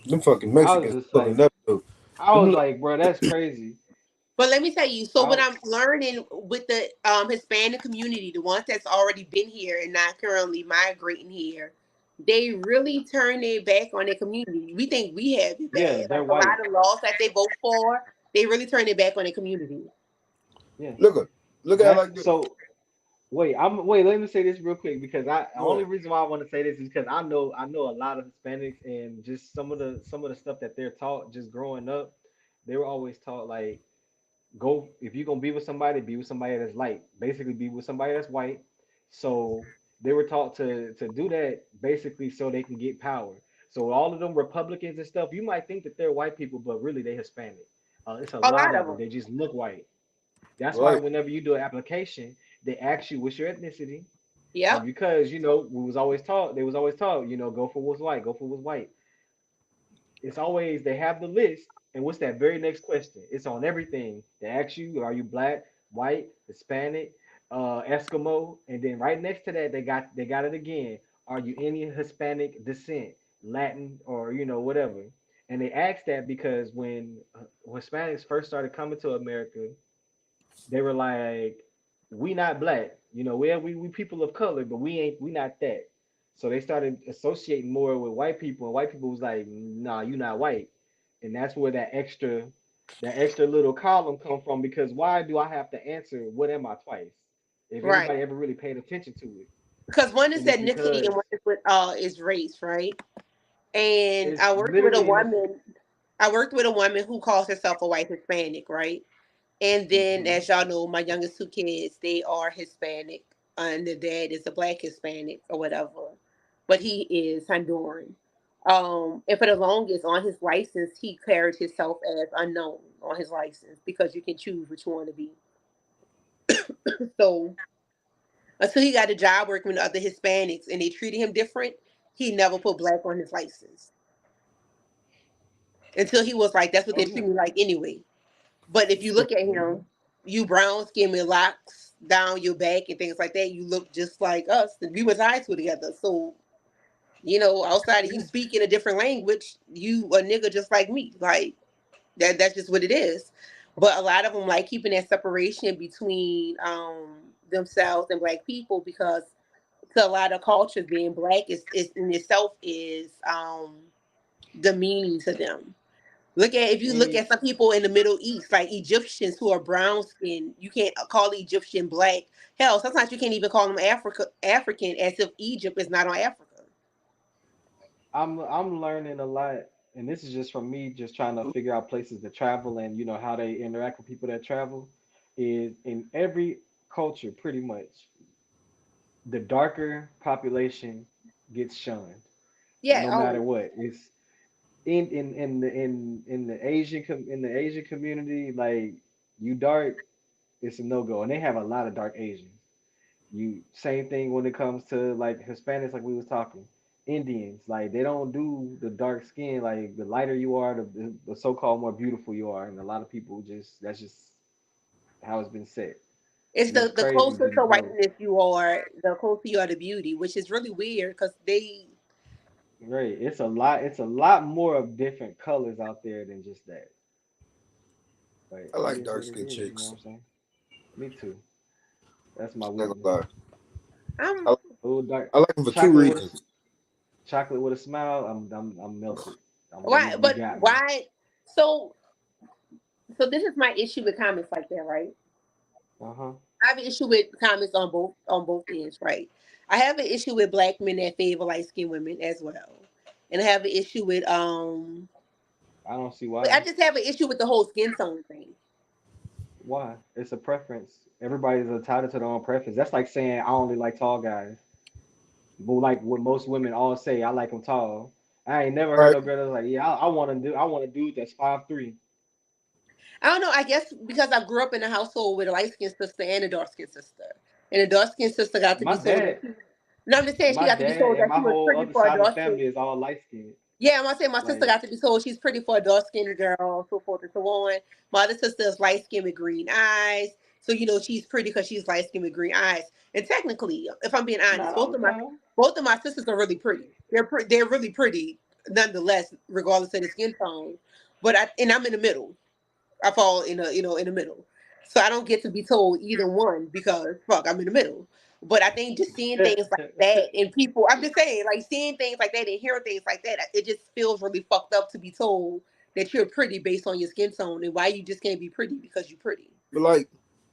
Them fucking I was Mexicans just pulling like, up though. I Them was look, like, bro, that's crazy. But let me tell you, so what I I'm learning with the Hispanic community, the ones that's already been here and not currently migrating here, they really turn their back on their community. We think we have it Yeah, bad. they're Like a white. lot of laws that they vote for, they really turn their back on their community. Yeah, look at look at it that's like this. so. Wait. Let me say this real quick because the Go only ahead. reason why I want to say this is because I know a lot of Hispanics and just some of the stuff that they're taught just growing up. They were always taught like go if you're gonna be with somebody that's light. Basically, be with somebody that's white. So they were taught to do that basically so they can get power. So all of them Republicans and stuff, you might think that they're white people, but really they Hispanic. It's a A lot lot of of them. them. They just look white. That's why Right. whenever you do an application, they ask you what's your ethnicity, and Yep. because they was always taught, go for what's white, go for what's white. It's always they have the list, and what's that very next question? It's on everything. They ask you, are you black, white, Hispanic, Eskimo, and then right next to that they got it again. Are you any Hispanic descent, Latin or whatever? And they asked that because when Hispanics first started coming to America, they were like, we not black, we people of color, but we not that. So they started associating more with white people, and white people was like, nah, you not white. And that's where that extra little column come from, because why do I have to answer what am I twice? If Right. anybody ever really paid attention to it. Because one is And it's ethnicity and because one is race, right? And it's literally in this. I worked with a woman who calls herself a white Hispanic, right? And then, Hmm. as y'all know, my youngest two kids, they are Hispanic, and the dad is a black Hispanic or whatever, but he is Honduran. And for the longest on his license, he carried himself as unknown on his license because you can choose what you want to be. So until he got a job working with other Hispanics and they treated him different, he never put black on his license until he was like, that's what Oh they yeah. treat me like anyway. But if you look at Hmm. him, you brown skin with locks down your back and things like that, you look just like us. And we was high school together. So, outside of you Yeah. speaking a different language, you a nigga just like me. Like that's just what it is. But a lot of them like keeping that separation between themselves and black people because to a lot of cultures being black is in itself is demeaning to them. Look at if you look And at some people in the Middle East, like Egyptians who are brown skinned, you can't call the Egyptian black. Hell, sometimes you can't even call them African as if Egypt is not on Africa. I'm learning a lot, and this is just from me just trying to figure out places to travel and how they interact with people that travel. Is in every culture, pretty much, the darker population gets shunned, Yeah, no matter always. what. It's in the Asian community, like you dark, it's a no go, and they have a lot of dark Asians. You same thing when it comes to like Hispanics, like we was talking. Indians, like they don't do the dark skin. Like the lighter you are, the so-called more beautiful you are, and a lot of people just that's just how it's been said, It's and it's the crazy closer to to know. whiteness you are, the closer you are to beauty, which is really weird because they. Right, it's a lot more of different colors out there than just that. But I it like is dark what it skinned is. You know chicks. what I'm saying? Me too. That's my Not weakness. gonna lie. I'm I, Oh, dark I like them for two chocolate with reasons. chocolate with a smile. I'm melted. why, You but got me. why? So so this is my issue with comments like that, right? Uh huh. I have an issue with comments on both ends, right? I have an issue with black men that favor light skinned women as well, and I have an issue with I don't see I why. just have an issue with the whole skin tone thing. Why? It's a preference. Everybody's entitled to their own preference. That's like saying I only like tall guys. But like what most women all say, I like them tall. I ain't never heard Right. no girl that's like, yeah, I want a dude that's 5'3". I don't know. I guess because I grew up in a household with a light skinned sister and a dark skinned sister, and the dark skinned sister got to My be told dad, that. No, I'm just saying she my got to be dad, told and that my she was whole pretty other for a side of the dark skinned. family is all light skinned. Yeah, I'm gonna say my sister Like, got to be told she's pretty for a dark skinned girl, so forth and so on. My other sister is light skinned with green eyes, so she's pretty because she's light skinned with green eyes. And technically, if I'm being honest, not all the time. both of my sisters are really pretty. They're really pretty. nonetheless, regardless of the skin tone. But I'm in the middle. I fall in in the middle. So I don't get to be told either one because fuck, I'm in the middle. But I think just seeing things like that and people, I'm just saying, like seeing things like that and hearing things like that, it just feels really fucked up to be told that you're pretty based on your skin tone and why you just can't be pretty because you're pretty. But like,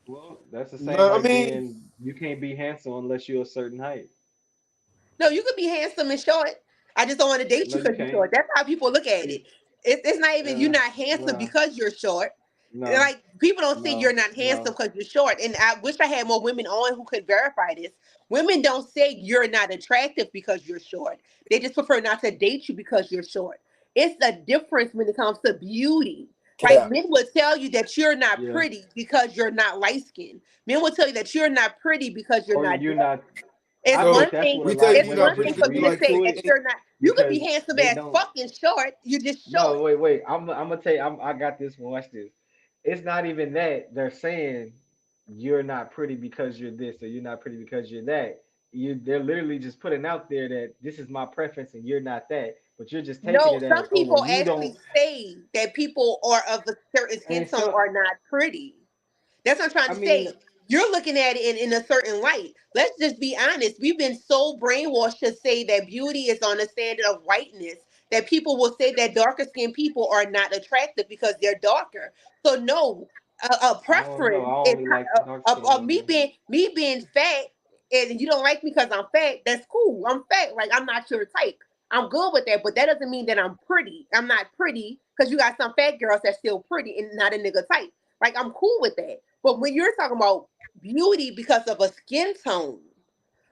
Well, that's the same no, I like mean, being you can't be handsome unless you're a certain height. No, you could be handsome and short. I just don't want to date No, you you because you're can't. short. That's how people look at You- it. It's not even you're Yeah, not handsome nah, because you're short. no, Like people don't say you're no, not handsome no. because you're short. And I wish I had more women on who could verify this. Women don't say you're not attractive because you're short. They just prefer not to date you because you're short. It's a difference when it comes to beauty. Like cap. men would tell you that you're not Yeah. pretty because you're not light skinned. Men will tell you that you're not pretty because you're Or not you're dark. not. It's I So think one that's thing. what a we tell lot you of It's you're women not one pretty thing just because for you me to read like say to that thick. it you're not. You could be because handsome they as don't. fucking short. You just No, short. wait. I'm gonna tell you. I got this one. Watch this. It's not even that they're saying you're not pretty because you're this or you're not pretty because you're that. They're literally just putting out there that this is my preference and you're not that. But you're just taking No, it as, some oh well, people you actually don't. say that people are of a certain skin And tone so are not pretty. That's what I'm trying I to mean, say. You're looking at it in a certain light. Let's just be honest. We've been so brainwashed to say that beauty is on the standard of whiteness that people will say that darker skinned people are not attractive because they're darker. So no, a I don't know. preference I is only like dark skinned of me women. being fat, and you don't like me because I'm fat. That's cool. I'm fat. Like I'm not your type. I'm good with that, but that doesn't mean that I'm pretty. I'm not pretty because you got some fat girls that's still pretty and not a nigga type. Like I'm cool with that. But when you're talking about beauty because of a skin tone,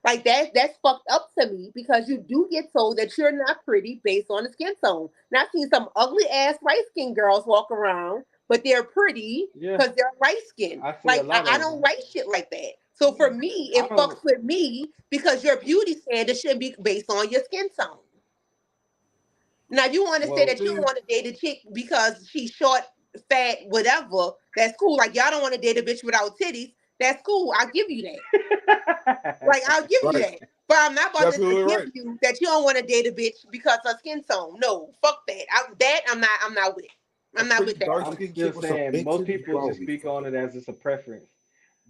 like that's fucked up to me because you do get told that you're not pretty based on the skin tone. And I've seen some ugly ass light skinned girls walk around, but they're pretty Yeah, because they're light skinned. I see a Like lot I of don't them. like shit like that. So for me, I it don't. fucks with me because your beauty standard should be based on your skin tone. Now, you want to say Well, that you don't want to date a chick because she's short, fat, whatever. That's cool. Like y'all don't want to date a bitch without titties. That's cool. I'll give you that. Like I'll give you Right. that. But I'm not You're about to absolutely give right. you that you don't want to date a bitch because of skin tone. No, fuck that. I'm not. I'm not with. A I'm not pretty with that. dark I'm skinned still chick with some saying big most titties, people bro. just speak on it as it's a preference.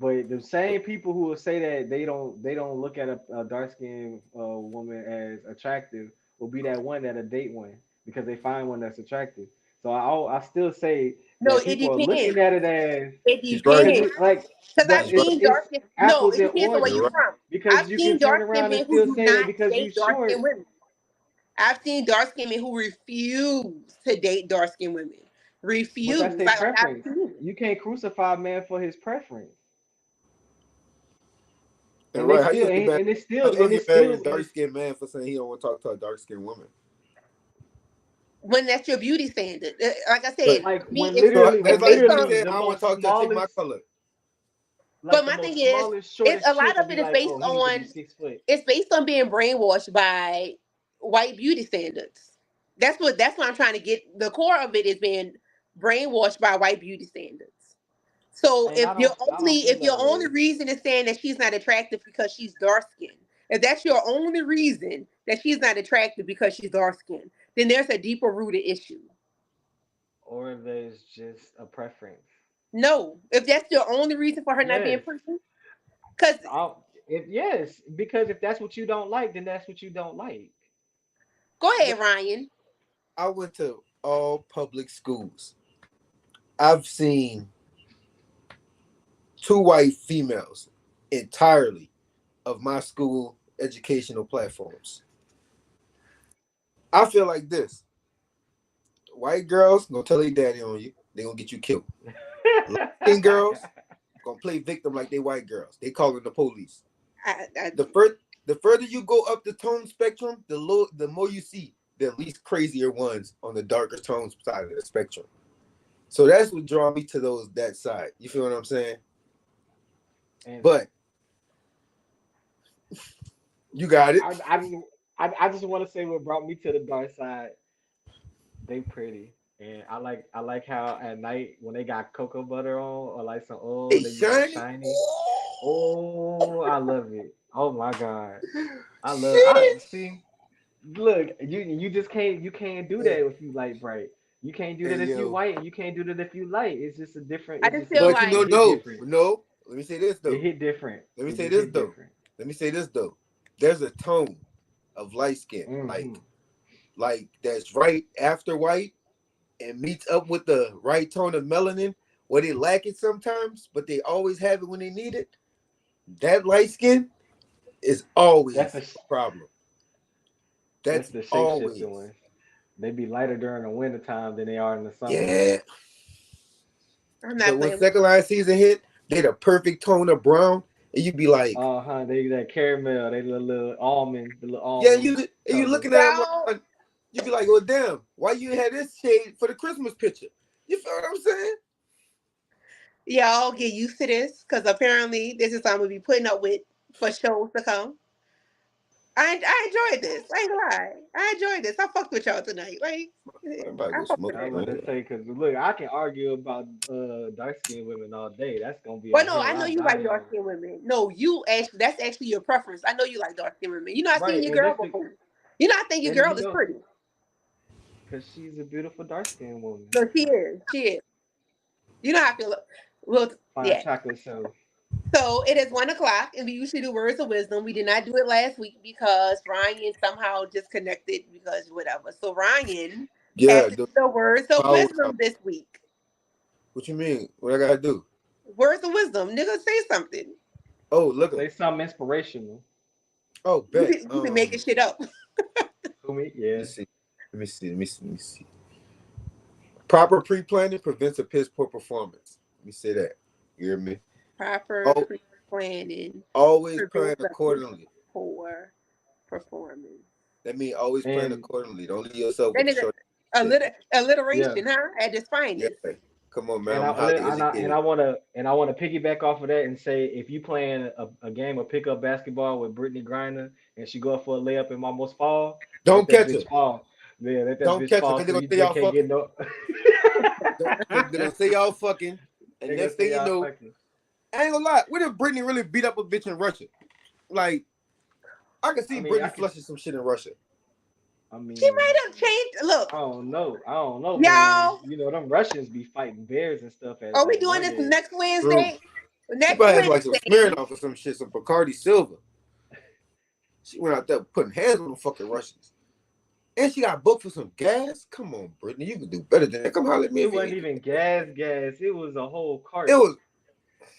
But the same people who will say that they don't look at a dark skinned woman as attractive will be that one that'll date one because they find one that's attractive. So I still say No, that it people are looking depends. at it as It She's right. because depends. like Because I've but She's right. seen it's dark skin. No, apples it and depends on where You're you're right. oranges from. because I've you can seen turn dark skinned around and men who still do say that not because you date dark short. skinned women. I've seen dark skinned men who refuse to date dark skinned women. But that's Refuse. their Like I've preference. seen it. You can't crucify a man for his preference. And And they right, how you still gonna get mad? and it's How still you gonna and it's get mad at a still dark it's skinned man for saying he don't want to talk to a dark skinned woman? When that's your beauty standard. Like I But said, like me, when it's so literally it's that's when like based me on. literally saying the I don't want most to talk to a chick my smallest color. But like the my thing most is, smallest it's shortest a chick lot will of be it is like, based oh, he need to be on. 6 foot. It's based on being brainwashed by white beauty standards. That's what I'm trying to get. The core of it is being brainwashed by white beauty standards. So And I don't feel if your that only way. reason is saying that she's not attractive because she's dark skinned, if that's your only reason that she's not attractive because she's dark skinned, then there's a deeper rooted issue. Or there's just a preference. No, if that's your only reason for her not being Yes. pretty, because If yes, because if that's what you don't like, then that's what you don't like. go Look, ahead, Ryan. I went to all public schools. I've seen two white females entirely of my school educational platforms. I feel like this: white girls gonna tell their daddy on you, they gonna get you killed. Light skinned girls gonna play victim like they white girls. They calling the police. I, The further you go up the tone spectrum, the more you see the least crazier ones on the darker tone side of the spectrum. So that's what draw me to that side. You feel what I'm saying? And But you got it. I just want to say what brought me to the dark side. They pretty. And I like how at night when they got cocoa butter on or like some oil, They they be all shiny. shiny. Oh, I love it. Oh my God. I Shit. see. Look, you just can't do that if you light bright. You can't do Hey that if you yo, white, and you can't do that if you light. It's just a different. I It's just just a feel but you different. like know, It hit no, different. no. Let me say this It though. hit different. Let me It say just this hit though. different. Let me say this though. There's a tone of light skin, Hmm like that's right after white and meets up with the right tone of melanin, where they lack it sometimes, but they always have it when they need it. That light skin is That's always the a problem. that's That's the shape shifting always. ones. They be lighter during the winter time than they are in the summer. Yeah. I'm not But when playing with second line season hit, they the perfect tone of brown, and you be like, They that caramel, they the little yeah, almond and you color. looking at them, y'all. you be like, well, damn, why you had this shade for the Christmas picture? You feel what I'm saying? Y'all get used to this because apparently this is something we'll be putting up with for shows to come. I enjoyed this. I ain't gonna lie. I enjoyed this. I fucked with y'all tonight. Like Everybody I go fucked smoke with I it. was about man. to say because look, I can argue about dark skinned women all day. That's gonna be a But no, hill I know I you die like dark on. skinned women. No, you actually that's actually your preference. I know you like dark skinned women. You know I seen Right, your and girl that's the before. You know I think your and girl you is know pretty. because she's a beautiful dark skinned woman. No, she is. She is. You know how I feel. Well, Fine yeah. chocolate so So it is 1 o'clock, and we usually do words of wisdom. We did not do it last week because Ryan somehow disconnected because whatever. So Ryan has Yeah, to do the the words of power couple. wisdom this week. What you mean? What I gotta do? Words of wisdom, nigga, say something. Oh, look 'em. say something inspirational Oh, You bet. be, you be making shit up. to me. Let me Yeah, see. Let me see. Proper pre-planning prevents a piss poor performance. Let me say that. You hear me? Proper Oh, pre-planning always plan prevents a piss accordingly. poor performance. That means always plan and accordingly. Don't leave yourself That with the nigga, short shit. yeah, alliteration, huh? At its Yeah. finest. Come on, man. and I'm I highly and educated. I wanna piggyback off of that and say if you playing a game of pickup basketball with Brittany Griner and she go up for a layup and almost fall, let Don't that catch her. bitch fall. Yeah, let that Don't bitch catch her fall because they're so gonna you say they y'all can't get fucking. no. They're gonna say y'all fucking. And They gonna next say thing you y'all know, fucking. I ain't gonna lie. What if Brittany really beat up a bitch in Russia? Like, I can I see mean, Brittany flushing some shit in Russia. I She mean, might have changed. Look, I don't know, man. y'all. You know, them Russians be fighting bears and stuff Are we at doing one this day. next True. Wednesday? She Next probably had like some Wednesday. Smirnoff or some shit, some Bacardi Silver. She went out there putting hands on the fucking Russians. And she got booked for some gas. Come on, Brittany, you can do better than that. Come holler at me It if you wasn't ain't. even gas. It was a whole It cart. was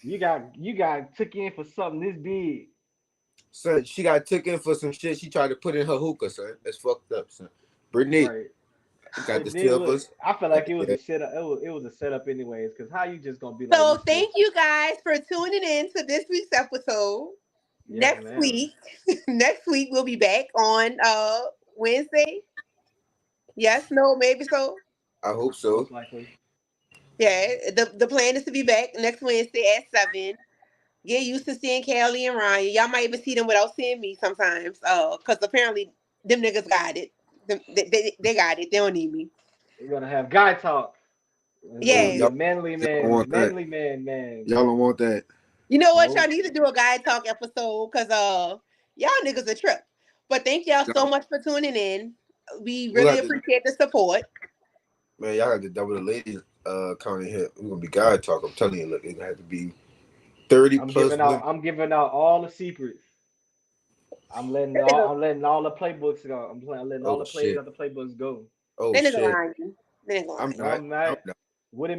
You got took in for something this big. son. She got took in for some shit. She tried to put in her hookah, son. That's fucked up, son. Brittany Right. got the And then look, silvers. I feel Got like the it was gas. a setup. It was a setup anyways. Cause how you just gonna be like we So finna? thank you guys for tuning in to this week's episode. Yes, Next ma'am. week, next week we'll be back on Wednesday. Yes, no, maybe so. I hope so. Most likely. Yeah, the plan is to be back next Wednesday at 7. Get used to seeing Callie and Ryan. Y'all might even see them without seeing me sometimes. Because apparently them niggas got it. They got it. They don't need me. We're gonna have guy talk. It's gonna Oh, be Yeah. a y'all don't want that. manly man. Y'all don't want that. You know what? Y'all Nope. need to do a guy talk episode because y'all niggas a trip. But thank y'all so Y'all, much for tuning in. We we'll really have to, appreciate the support. man. Y'all have to double the ladies count in here. We're gonna be guy talk. I'm telling you, look, it have to be 30 plus women. I'm giving out all the secrets. That nigga, I'm letting all the playbooks go. I'm letting all Oh the plays shit. out the playbooks go. Oh that nigga shit. lying. That nigga I'm lying. No, not. I'm I'm not. not.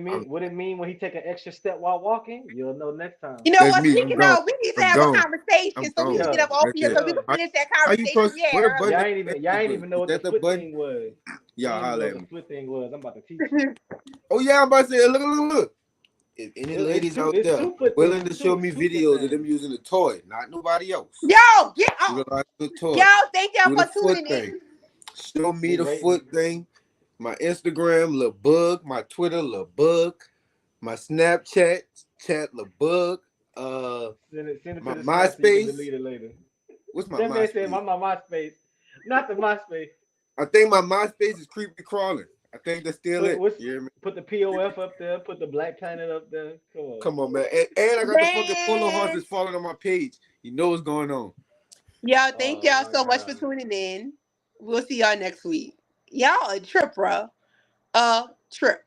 I'm What it mean when he take an extra step while walking? You'll know next time. You know that's what? me. I'm Speaking gone. of, we need to I'm have a gone. conversation I'm so we can gone. get Yeah, up off That's here so it. we yeah. can finish that How you conversation supposed we what a had button Y'all ain't is even know what the that the split button? thing was. Y'all Y'all ain't even know holler what at the me. split thing was. I'm about to teach you. earlier. Oh yeah, I'm about to say, look. If any ladies out It's there two foot willing things to show too. me It's two foot videos of them things. using the toy, not nobody else. Yo, get off. Utilize the Yo, toy. thank y'all Do the for foot tuning thing. in. Show me We the waiting. foot thing. My Instagram, Lil Bug. My Twitter, Lil Bug. My Snapchat, Chat Lil Bug. Send it to My the side so you can MySpace. delete it later. What's my That man said MySpace? my MySpace, not the MySpace. I think my MySpace is creepy crawling. I think that's still Put it. what's You hear me? put the POF up there. Put the Black Planet up there. Come on. Come on, man. And I got the fucking polo Man. horses falling on my page. You know what's going on. Yo, thank Oh y'all my so much for God. tuning in. We'll see y'all next week. Y'all a trip, bro. A trip.